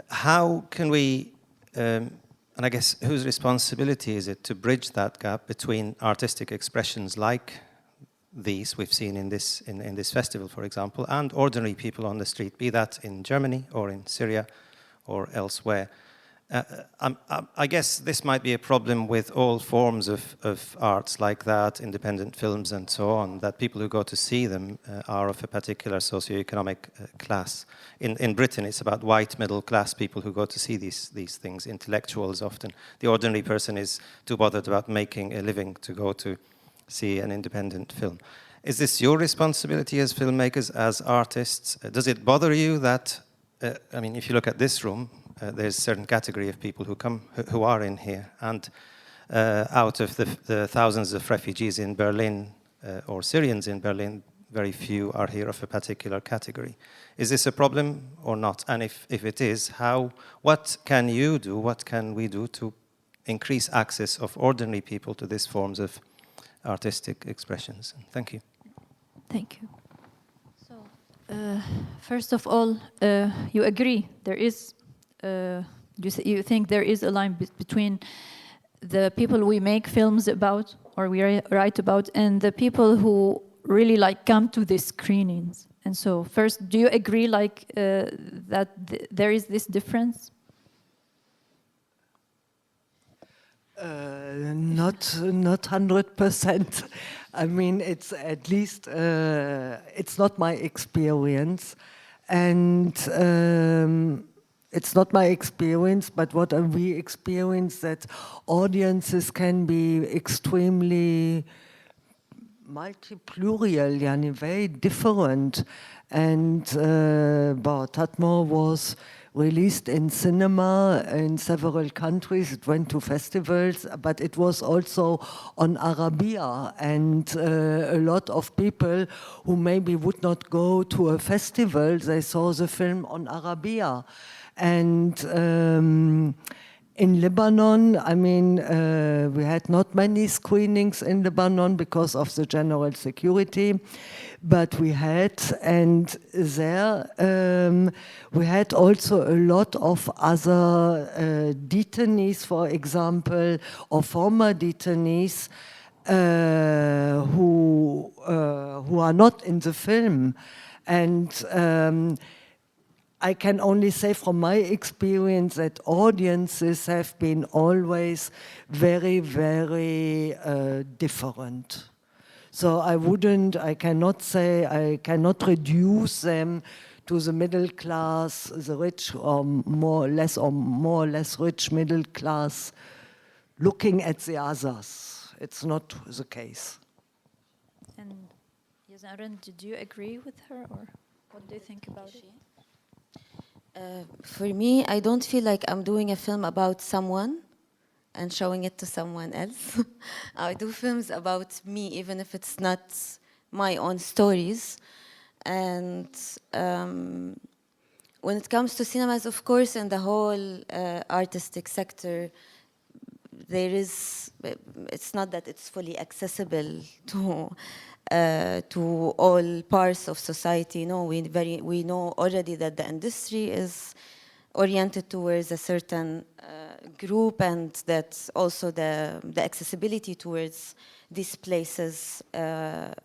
How can we, and I guess whose responsibility is it to bridge that gap between artistic expressions like these we've seen in this festival, for example, and ordinary people on the street, be that in Germany or in Syria or elsewhere? I guess this might be a problem with all forms of arts like that, independent films and so on, that people who go to see them are of a particular socioeconomic class. In Britain, it's about white middle class people who go to see these things, intellectuals often. The ordinary person is too bothered about making a living to go to see an independent film. Is this your responsibility as filmmakers, as artists? Does it bother you that, I mean, if you look at this room, there's a certain category of people who are in here, and out of the thousands of refugees in Berlin or Syrians in Berlin, very few are here of a particular category. Is this a problem or not? And if it is, what can you do, what can we do to increase access of ordinary people to these forms of artistic expressions? Thank you. Thank you. So, first of all, you agree there is. You think there is a line between the people we make films about or we write about and the people who really come to the screenings. And so, first, do you agree that there is this difference? Not 100%. I mean, it's at least it's not my experience, and it's not my experience. But what we experience, that audiences can be extremely multi-plurial, yani very different. And Tatmo was released in cinema in several countries. It went to festivals, but it was also on Arabia, and a lot of people who maybe would not go to a festival, they saw the film on Arabia. And in Lebanon, I mean, we had not many screenings in Lebanon because of the general security, but we had, and there we had also a lot of other detainees, for example, or former detainees who are not in the film. And I can only say from my experience that audiences have been always very, very different. So I cannot say, I cannot reduce them to the middle class, the rich or more or less rich middle class, looking at the others. It's not the case. And Yazan, did you agree with her, or what do you think about it? For me, I don't feel like I'm doing a film about someone and showing it to someone else. I do films about me, even if it's not my own stories. And when it comes to cinemas, of course, in the whole artistic sector, there is, it's not that it's fully accessible to all parts of society. No, we know already that the industry is oriented towards a certain group, and that also the accessibility towards these places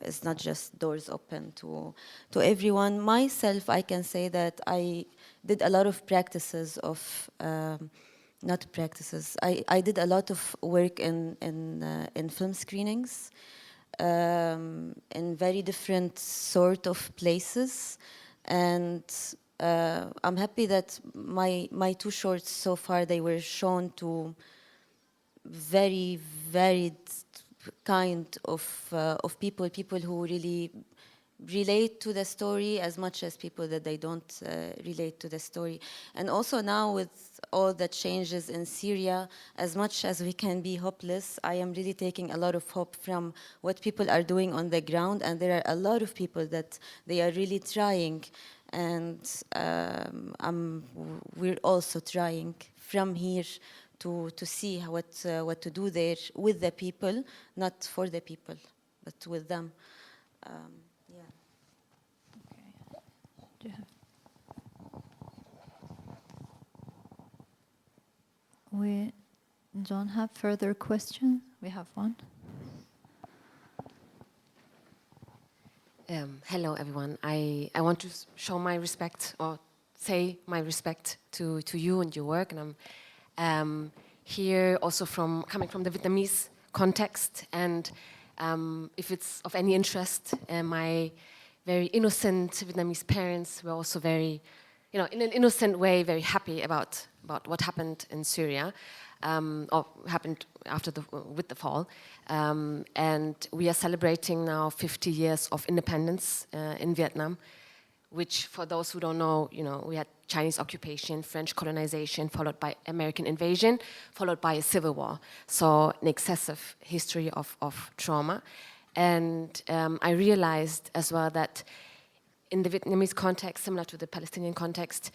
is not just doors open to everyone. Myself, I can say that I did a lot of practices of not practices. I did a lot of work in film screenings in very different sort of places, and I'm happy that my 2 shorts so far, they were shown to very varied kind of people who really relate to the story as much as people that they don't relate to the story. And also now with all the changes in Syria, as much as we can be hopeless, I am really taking a lot of hope from what people are doing on the ground, and there are a lot of people that they are really trying, and we're also trying from here to see what to do there with the people, not for the people, but with them. We don't have further questions. We have one. Hello, everyone. I want to show my respect, or say my respect to you and your work. And I'm here also coming from the Vietnamese context. And if it's of any interest, my very innocent Vietnamese parents were also very, in an innocent way, very happy about what happened in Syria, or happened with the fall. And we are celebrating now 50 years of independence in Vietnam, which, for those who don't know, we had Chinese occupation, French colonization, followed by American invasion, followed by a civil war. So an excessive history of trauma. And I realized as well that in the Vietnamese context, similar to the Palestinian context,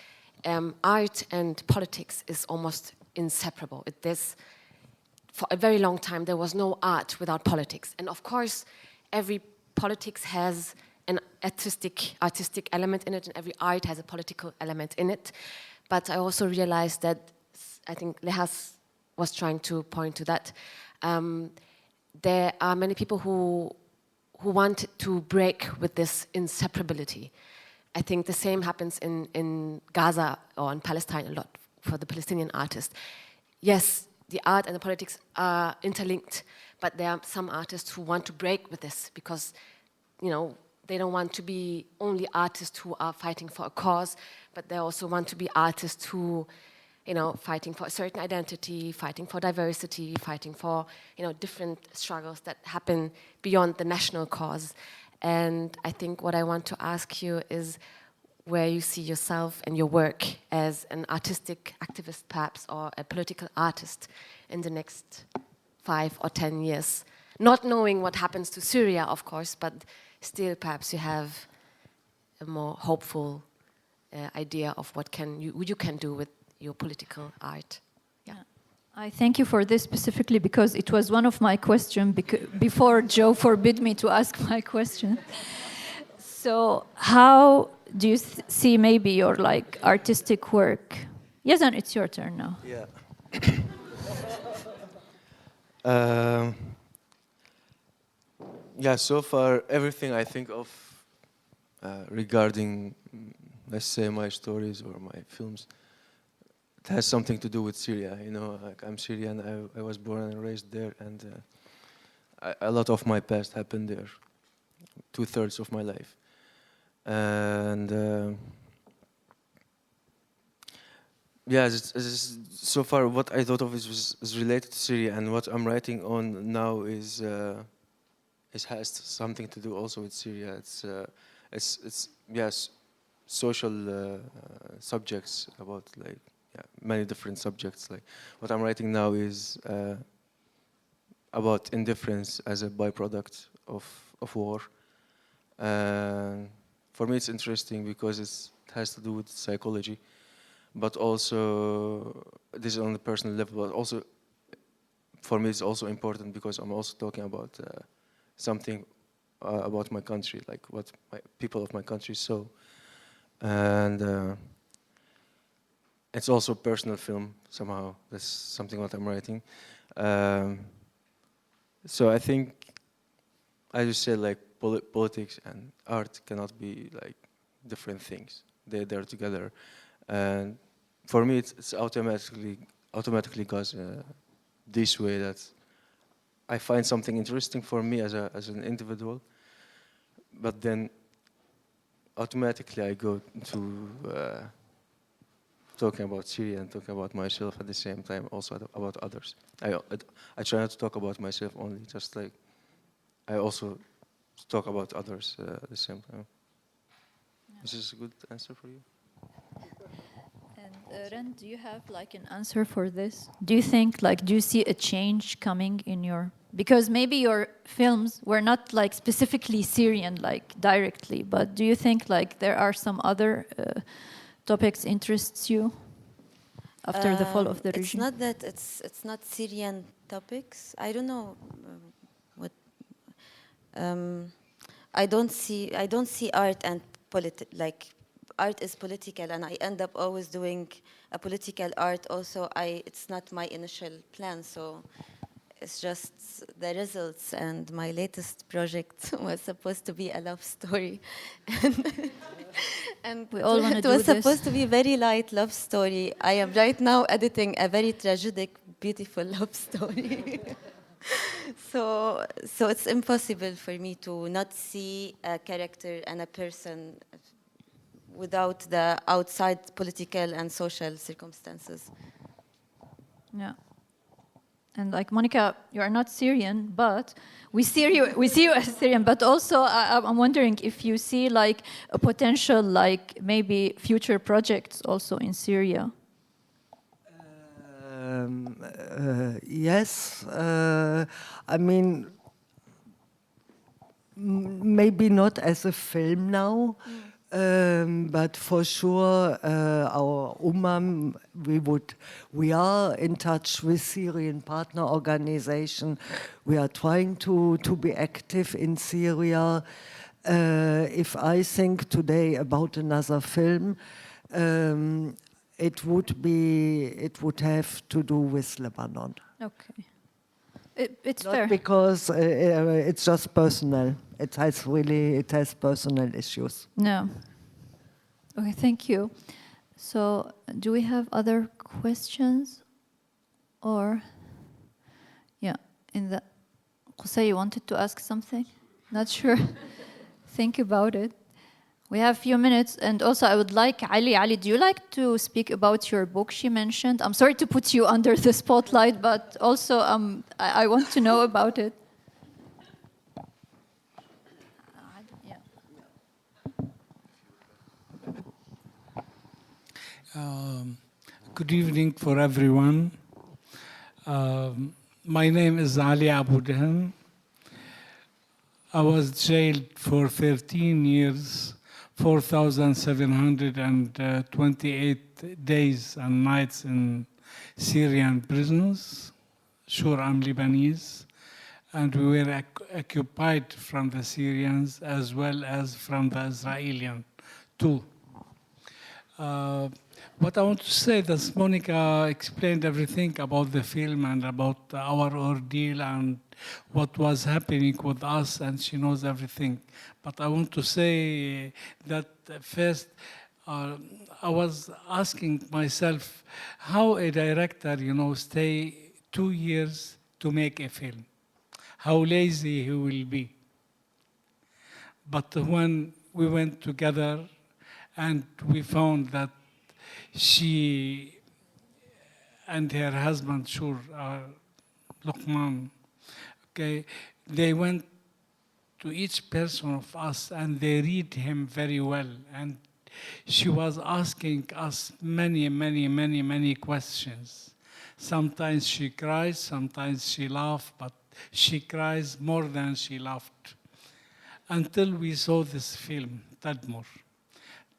art and politics is almost inseparable. For a very long time, there was no art without politics. And of course, every politics has an artistic element in it, and every art has a political element in it. But I also realized that, I think Lehas was trying to point to that, there are many people who want to break with this inseparability. I think the same happens in Gaza or in Palestine a lot for the Palestinian artists. Yes, the art and the politics are interlinked, but there are some artists who want to break with this because, they don't want to be only artists who are fighting for a cause, but they also want to be artists who, fighting for a certain identity, fighting for diversity, fighting for, different struggles that happen beyond the national cause. And I think what I want to ask you is where you see yourself and your work as an artistic activist, perhaps, or a political artist in the next 5 or 10 years. Not knowing what happens to Syria, of course, but still perhaps you have a more hopeful idea of what you can do with your political art. Yeah. I thank you for this specifically because it was one of my questions before Joe forbid me to ask my question. So how do you see maybe your artistic work? Yazan, it's your turn now. Yeah. So far everything I think of regarding, let's say, my stories or my films, it has something to do with Syria. I'm Syrian. I was born and raised there, and a lot of my past happened there. 2/3 of my life, and so far what I thought of is related to Syria, and what I'm writing on now has something to do also with Syria. It's social subjects about many different subjects. Like what I'm writing now is about indifference as a byproduct of war. For me, it's interesting because it has to do with psychology, but also this is on the personal level, but also for me it's also important because I'm also talking about something about my country, like what people of my country saw. And it's also a personal film somehow. That's something what I'm writing. So I think, I just said, like politics and art cannot be like different things. They're together, and for me it's automatically goes this way, that I find something interesting for me as an individual, but then automatically I go to talking about Syria and talking about myself at the same time, also about others. I try not to talk about myself only, just like I also talk about others at the same time. Yeah. Is this a good answer for you? And Ren, do you have like an answer for this? Do you think, like, do you see a change coming in your, because maybe your films were not like specifically Syrian, like directly, but do you think like there are some other topics interests you after the fall of the regime? It's not that it's not Syrian topics. I don't know what. I don't see art and like art is political, and I end up always doing a political art. Also, it's not my initial plan, so it's just the results. And my latest project was supposed to be a love story, and we all want to do it was this. supposed to be a very light love story. I am right now editing a very tragic, beautiful love story. So it's impossible for me to not see a character and a person without the outside political and social circumstances. Yeah. And like Monika, you are not Syrian, but we see you as Syrian. But also, I'm wondering if you see like a potential, like maybe future projects also in Syria. Yes, I mean, maybe not as a film now, but for sure our we are in touch with Syrian partner organization. We are trying to be active in Syria. If I think today about another film, it would have to do with Lebanon. Okay. It's Not fair. because it's just personal. It has personal issues. No. Okay, thank you. So, do we have other questions? Or, yeah, Qusay, you wanted to ask something? Not sure. Think about it. We have a few minutes, and also I would like Ali. Ali, do you like to speak about your book she mentioned? I'm sorry to put you under the spotlight, but also I want to know about it. Good evening for everyone. My name is Ali Abu Dahan. I was jailed for 13 years. 4,728 days and nights in Syrian prisons. Sure, I'm Lebanese. And we were occupied from the Syrians as well as from the Israelis too. What I want to say that Monika explained everything about the film and about our ordeal and what was happening with us, and she knows everything. But I want to say that first, I was asking myself how a director, stay 2 years to make a film. How lazy he will be. But when we went together and we found that she and her husband, Borgmann, okay, they went to each person of us and they read him very well. And she was asking us many questions. Sometimes she cries, sometimes she laughs, but she cries more than she laughed. Until we saw this film, Tadmor.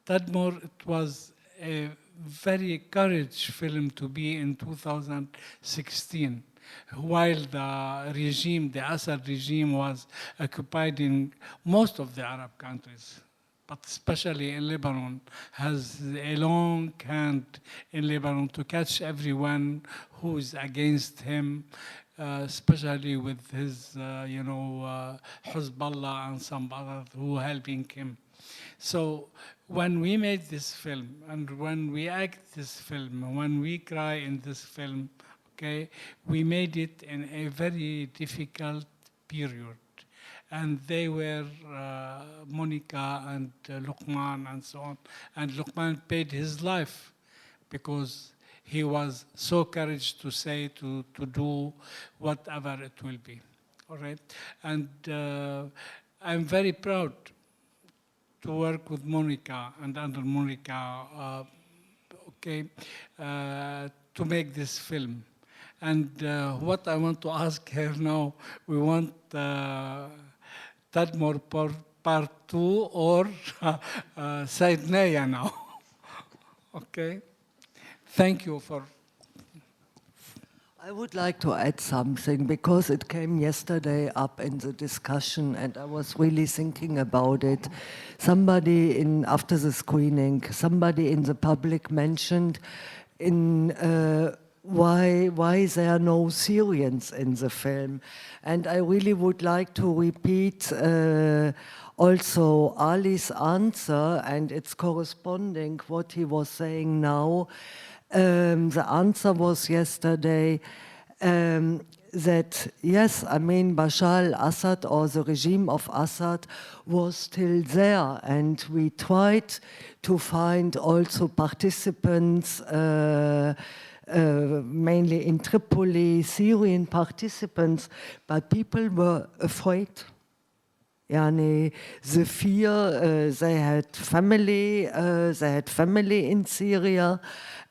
Tadmor, it was a very courage film to be in 2016. while the Assad regime was occupying most of the Arab countries, but especially in Lebanon, has a long hand in Lebanon to catch everyone who is against him, especially with his, Hezbollah and some others who are helping him. So when we made this film, and when we act this film, when we cry in this film, okay, we made it in a very difficult period. And they were Monika and Luqman and so on. And Luqman paid his life because he was so courageous to say, to do whatever it will be. All right? And I'm very proud to work with Monika and under Monika, to make this film. And what I want to ask her now, we want Tadmor part 2 or Saidnaya now. Okay? Thank you for... I would like to add something because it came yesterday up in the discussion and I was really thinking about it. Somebody after the screening, somebody in the public mentioned why there are no Syrians in the film. And I really would like to repeat also Ali's answer, and it's corresponding what he was saying now. The answer was yesterday that, yes, I mean, Bashar al-Assad or the regime of Assad was still there, and we tried to find also participants, mainly in Tripoli, Syrian participants, but people were afraid. Yani, the fear, they had family in Syria,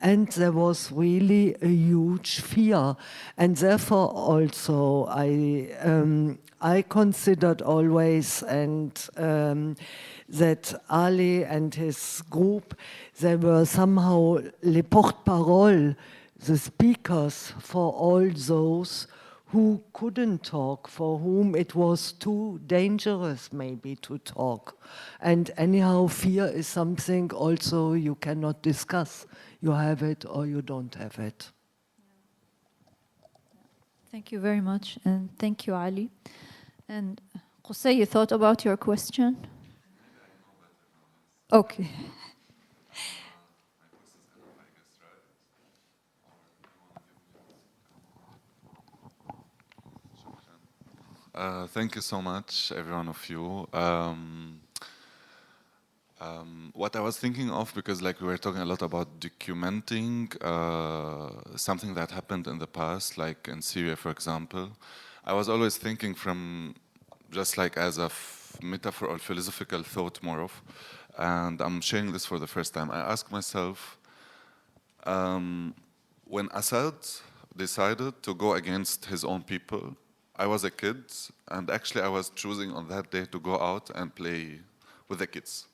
and there was really a huge fear. And therefore also I considered always that Ali and his group, they were somehow les porte-parole, the speakers for all those who couldn't talk, for whom it was too dangerous maybe to talk. And anyhow, fear is something also you cannot discuss. You have it or you don't have it. Thank you very much, and thank you, Ali. And Qusay, you thought about your question? Okay. Thank you so much, every one of you. What I was thinking of, because like we were talking a lot about documenting something that happened in the past, like in Syria, for example, I was always thinking from just like as a metaphor or philosophical thought more of, and I'm sharing this for the first time. I asked myself, when Assad decided to go against his own people, I was a kid, and actually I was choosing on that day to go out and play with the kids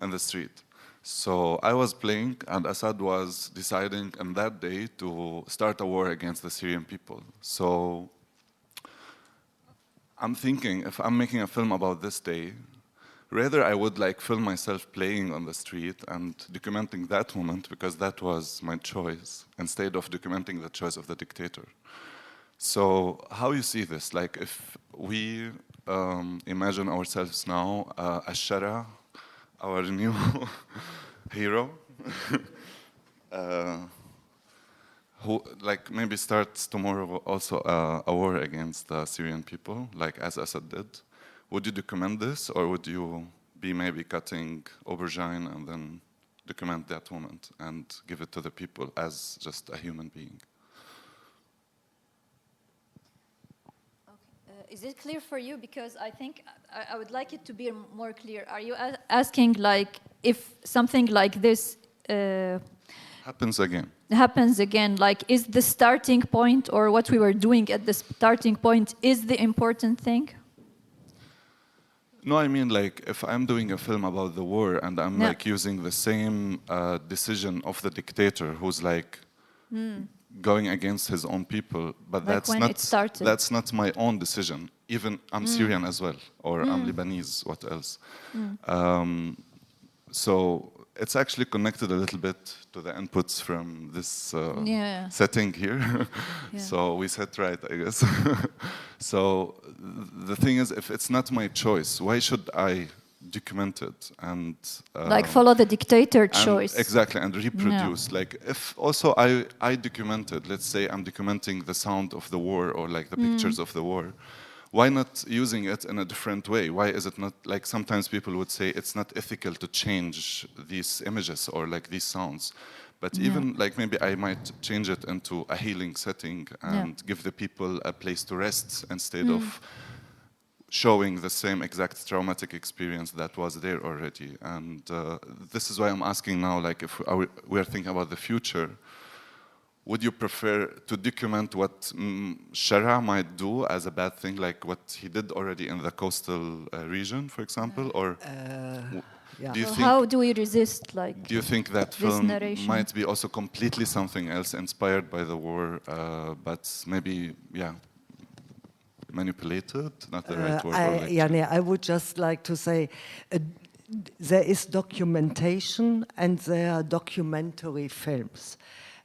in the street. So I was playing, and Assad was deciding on that day to start a war against the Syrian people. So I'm thinking, if I'm making a film about this day, rather I would like film myself playing on the street and documenting that moment, because that was my choice, instead of documenting the choice of the dictator. So how you see this? Like if we imagine ourselves now, Ashara, our new hero, who like maybe starts tomorrow also a war against the Syrian people, like as Assad did. Would you document this, or would you be maybe cutting aubergine and then document that moment and give it to the people as just a human being? Is it clear for you? Because I think I would like it to be more clear. Are you asking like if something like this happens again, like is the starting point, or what we were doing at the starting point is the important thing? No, I mean like if I'm doing a film about the war and I'm like using the same decision of the dictator who's like going against his own people, but Like when it started. that's not my own decision. Even I'm Syrian as well, or I'm Lebanese, what else? So it's actually connected a little bit to the inputs from this setting here. So we set right, I guess. So the thing is, if it's not my choice, why should I document it and like follow the dictator choice? Exactly, and reproduce. Like if also I documented, let's say I'm documenting the sound of the war or like the pictures of the war. Why not using it in a different way? Why is it not, like sometimes people would say it's not ethical to change these images or like these sounds. But even like maybe I might change it into a healing setting and give the people a place to rest instead of showing the same exact traumatic experience that was there already. And this is why I'm asking now, like if we're thinking about the future, would you prefer to document what Shara might do as a bad thing, like what he did already in the coastal region, for example? Or do you think, how do we resist, like, do you think that film might be also completely something else, inspired by the war, but maybe, manipulated? Not the right word. I would just like to say, there is documentation and there are documentary films.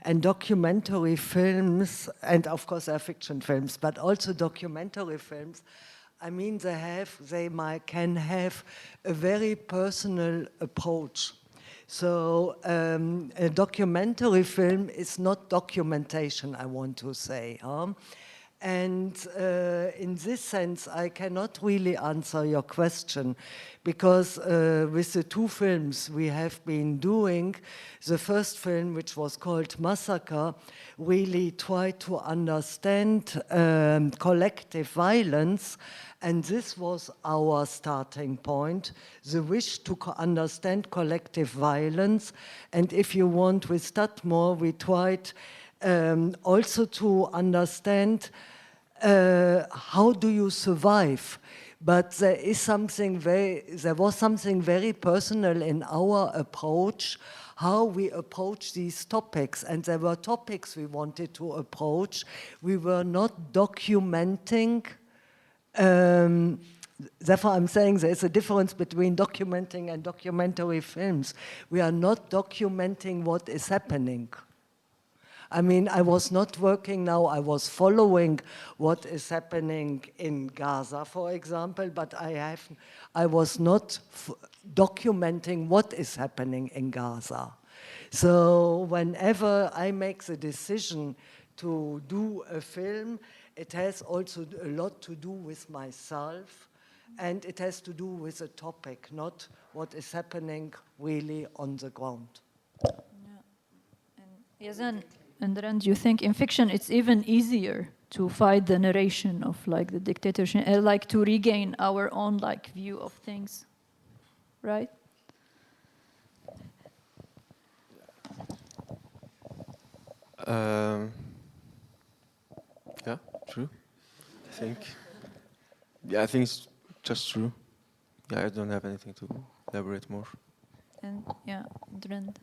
And documentary films, and of course there are fiction films, but also documentary films, I mean, they can have a very personal approach. So a documentary film is not documentation, I want to say. And in this sense, I cannot really answer your question, because with the two films we have been doing, the first film, which was called Massacre, really tried to understand collective violence, and this was our starting point, the wish to understand collective violence. And if you want, with Statmore, we tried also to understand how do you survive. But there was something very personal in our approach, how we approach these topics. And there were topics we wanted to approach. We were not documenting. Therefore, I'm saying there is a difference between documenting and documentary films. We are not documenting what is happening. I mean, I was not working now, I was following what is happening in Gaza, for example, but I was not documenting what is happening in Gaza. So whenever I make the decision to do a film, it has also a lot to do with myself, and it has to do with a topic, not what is happening really on the ground. Yazan, and then do you think in fiction it's even easier to fight the narration of like the dictatorship, like to regain our own like view of things, right? Yeah, true. I think it's just true. Yeah, I don't have anything to elaborate more. And Drend.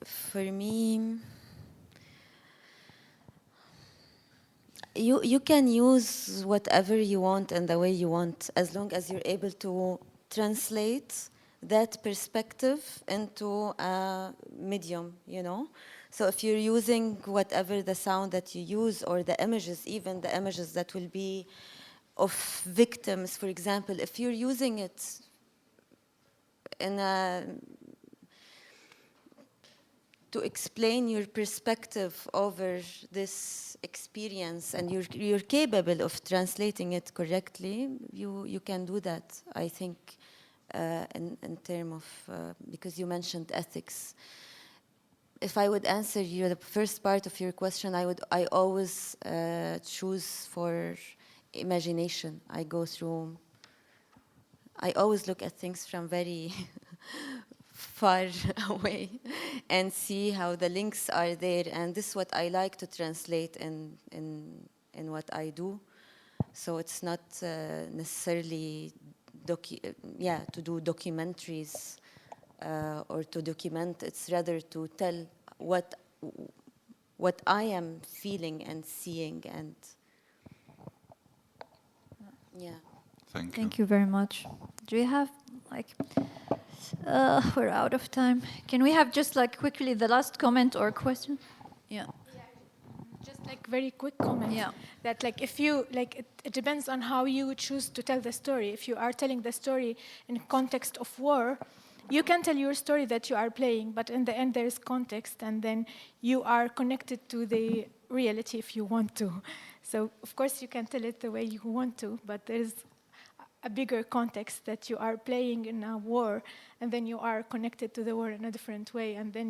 For me, you can use whatever you want and the way you want, as long as you're able to translate that perspective into a medium, you know? So if you're using whatever the sound that you use, or the images, even the images that will be of victims, for example, if you're using it in to explain your perspective over this experience, and you're capable of translating it correctly, you can do that, I think, in terms of, because you mentioned ethics. If I would answer you the first part of your question, I always choose for imagination. I always look at things from very far away and see how the links are there, and this is what I like to translate in what I do. So it's not necessarily to do documentaries or to document. It's rather to tell what what I am feeling and seeing, and yeah. Thank you very much. Do we have we're out of time. Can we have just quickly the last comment or question? Yeah. Just very quick comment. Yeah. That if you it depends on how you choose to tell the story. If you are telling the story in context of war, you can tell your story that you are playing, but in the end there is context, and then you are connected to the reality if you want to. So of course you can tell it the way you want to, but there is a bigger context that you are playing in a war, and then you are connected to the war in a different way, and then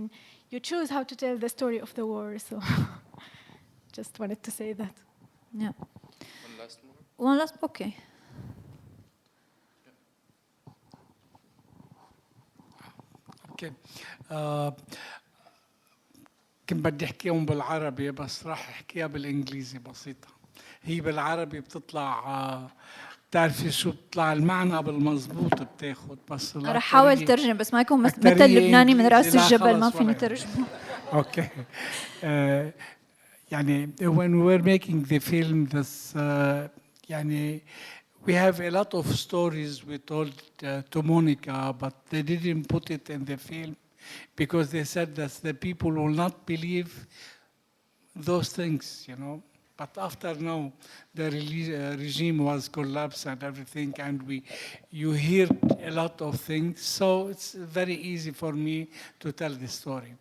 you choose how to tell the story of the war. So just wanted to say that. Yeah. One last more. One last, okay. اوكي كنت بدي احكيهم بالعربي بس راح احكيها بالانجليزي بسيطه. هي بالعربي بتطلع بتعرفي شو بتطلع المعنى بالمضبوط بتاخد بس رح احاول ترجم بس ما يكون مثل لبناني من راس الجبل ما فيني ترجمه. اوكي يعني when we were making the film this يعني we have a lot of stories we told to Monika, but they didn't put it in the film because they said that the people will not believe those things, you know. But after now, the regime was collapsed and everything, and you hear a lot of things, so it's very easy for me to tell the story.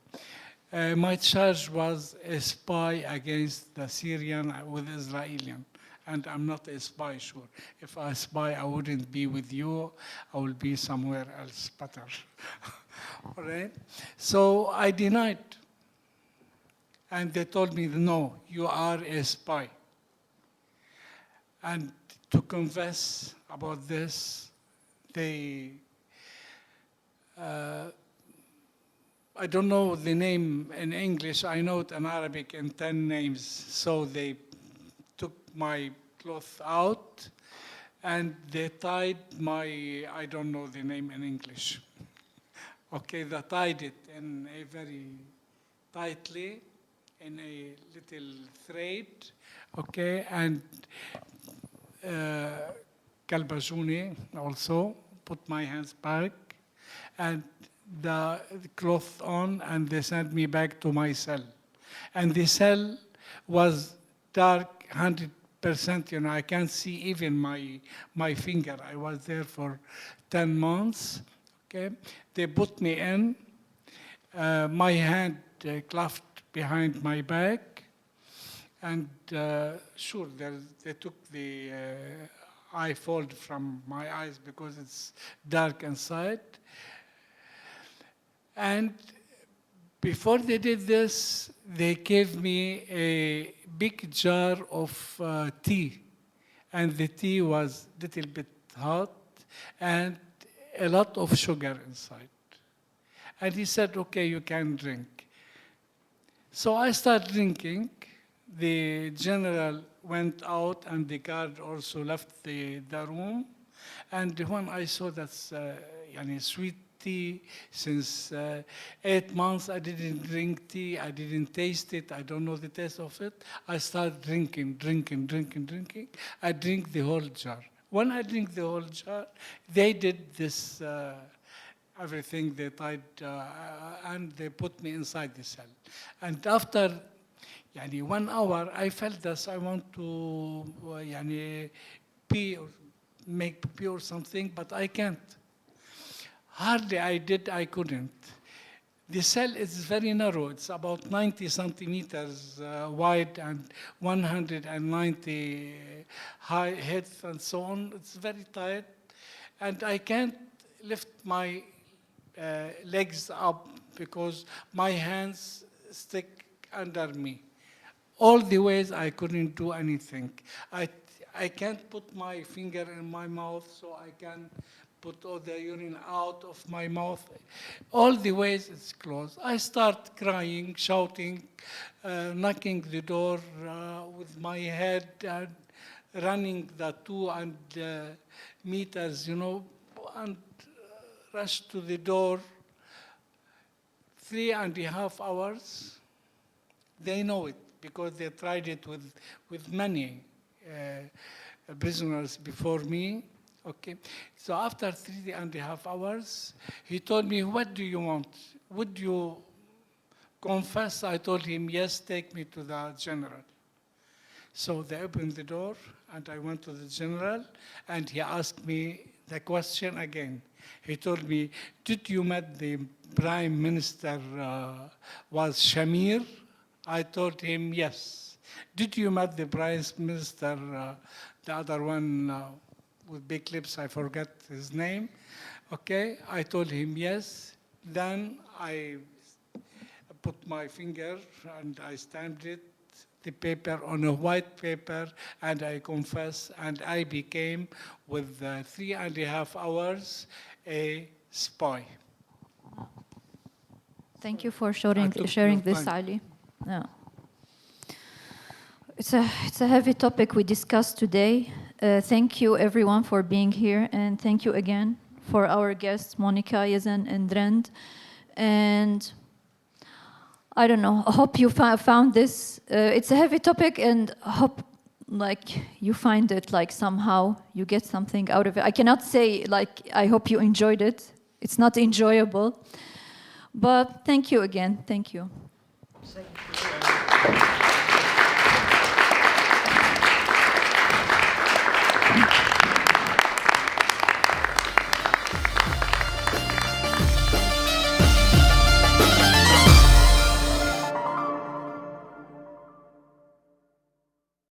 My charge was a spy against the Syrian with Israelian. And I'm not a spy, sure. If I spy, I wouldn't be with you. I will be somewhere else better. All right? So I denied. And they told me, no, you are a spy. And to confess about this, they, I don't know the name in English. I know it in Arabic in 10 names. So they took my cloth out and they tied my, I don't know the name in English. Okay, they tied it in a very tightly in a little thread, okay, and kalbajuni also, put my hands back and the cloth on, and they sent me back to my cell. And the cell was dark, 100%, you know, I can't see even my finger. I was there for 10 months, okay? They put me in, my hand clasped behind my back, and sure, they took the eye fold from my eyes because it's dark inside. And before they did this, they gave me a big jar of tea. And the tea was a little bit hot and a lot of sugar inside. And he said, okay, you can drink. So I started drinking. The general went out and the guard also left the room. And when I saw that's sweet tea, since 8 months I didn't drink tea, I didn't taste it, I don't know the taste of it. I started drinking. I drink the whole jar. When I drink the whole jar, they did this, everything they tied, and they put me inside the cell. And after 1 hour, I felt this, I want to pee or make pee or something, but I can't. Hardly I did, I couldn't. The cell is very narrow. It's about 90 centimeters wide and 190 high width and so on. It's very tight. And I can't lift my legs up because my hands stick under me. All the ways I couldn't do anything. I can't put my finger in my mouth so I can put all the urine out of my mouth. All the ways it's closed. I start crying, shouting, knocking the door with my head and running the 200 meters, you know, and rush to the door. 3.5 hours. They know it because they tried it with many prisoners before me. Okay, so after 3.5 hours, he told me, "What do you want? Would you confess?" I told him, "Yes, take me to the general." So they opened the door, and I went to the general, and he asked me the question again. He told me, "Did you met the prime minister was Shamir?" I told him, "Yes." "Did you met the prime minister, the other one with big lips, I forget his name?" Okay, I told him, "Yes." Then I put my finger and I stamped it, the paper on a white paper, and I confess, and I became, with 3.5 hours, a spy. Thank you for sharing this, Ali. Yeah. It's a heavy topic we discussed today. Thank you, everyone, for being here, and thank you again for our guests, Monika, Yazan, and Rand. And I don't know, I hope you found this. It's a heavy topic, and I hope you find it somehow you get something out of it. I cannot say I hope you enjoyed it. It's not enjoyable. But thank you again. Thank you. Thank you.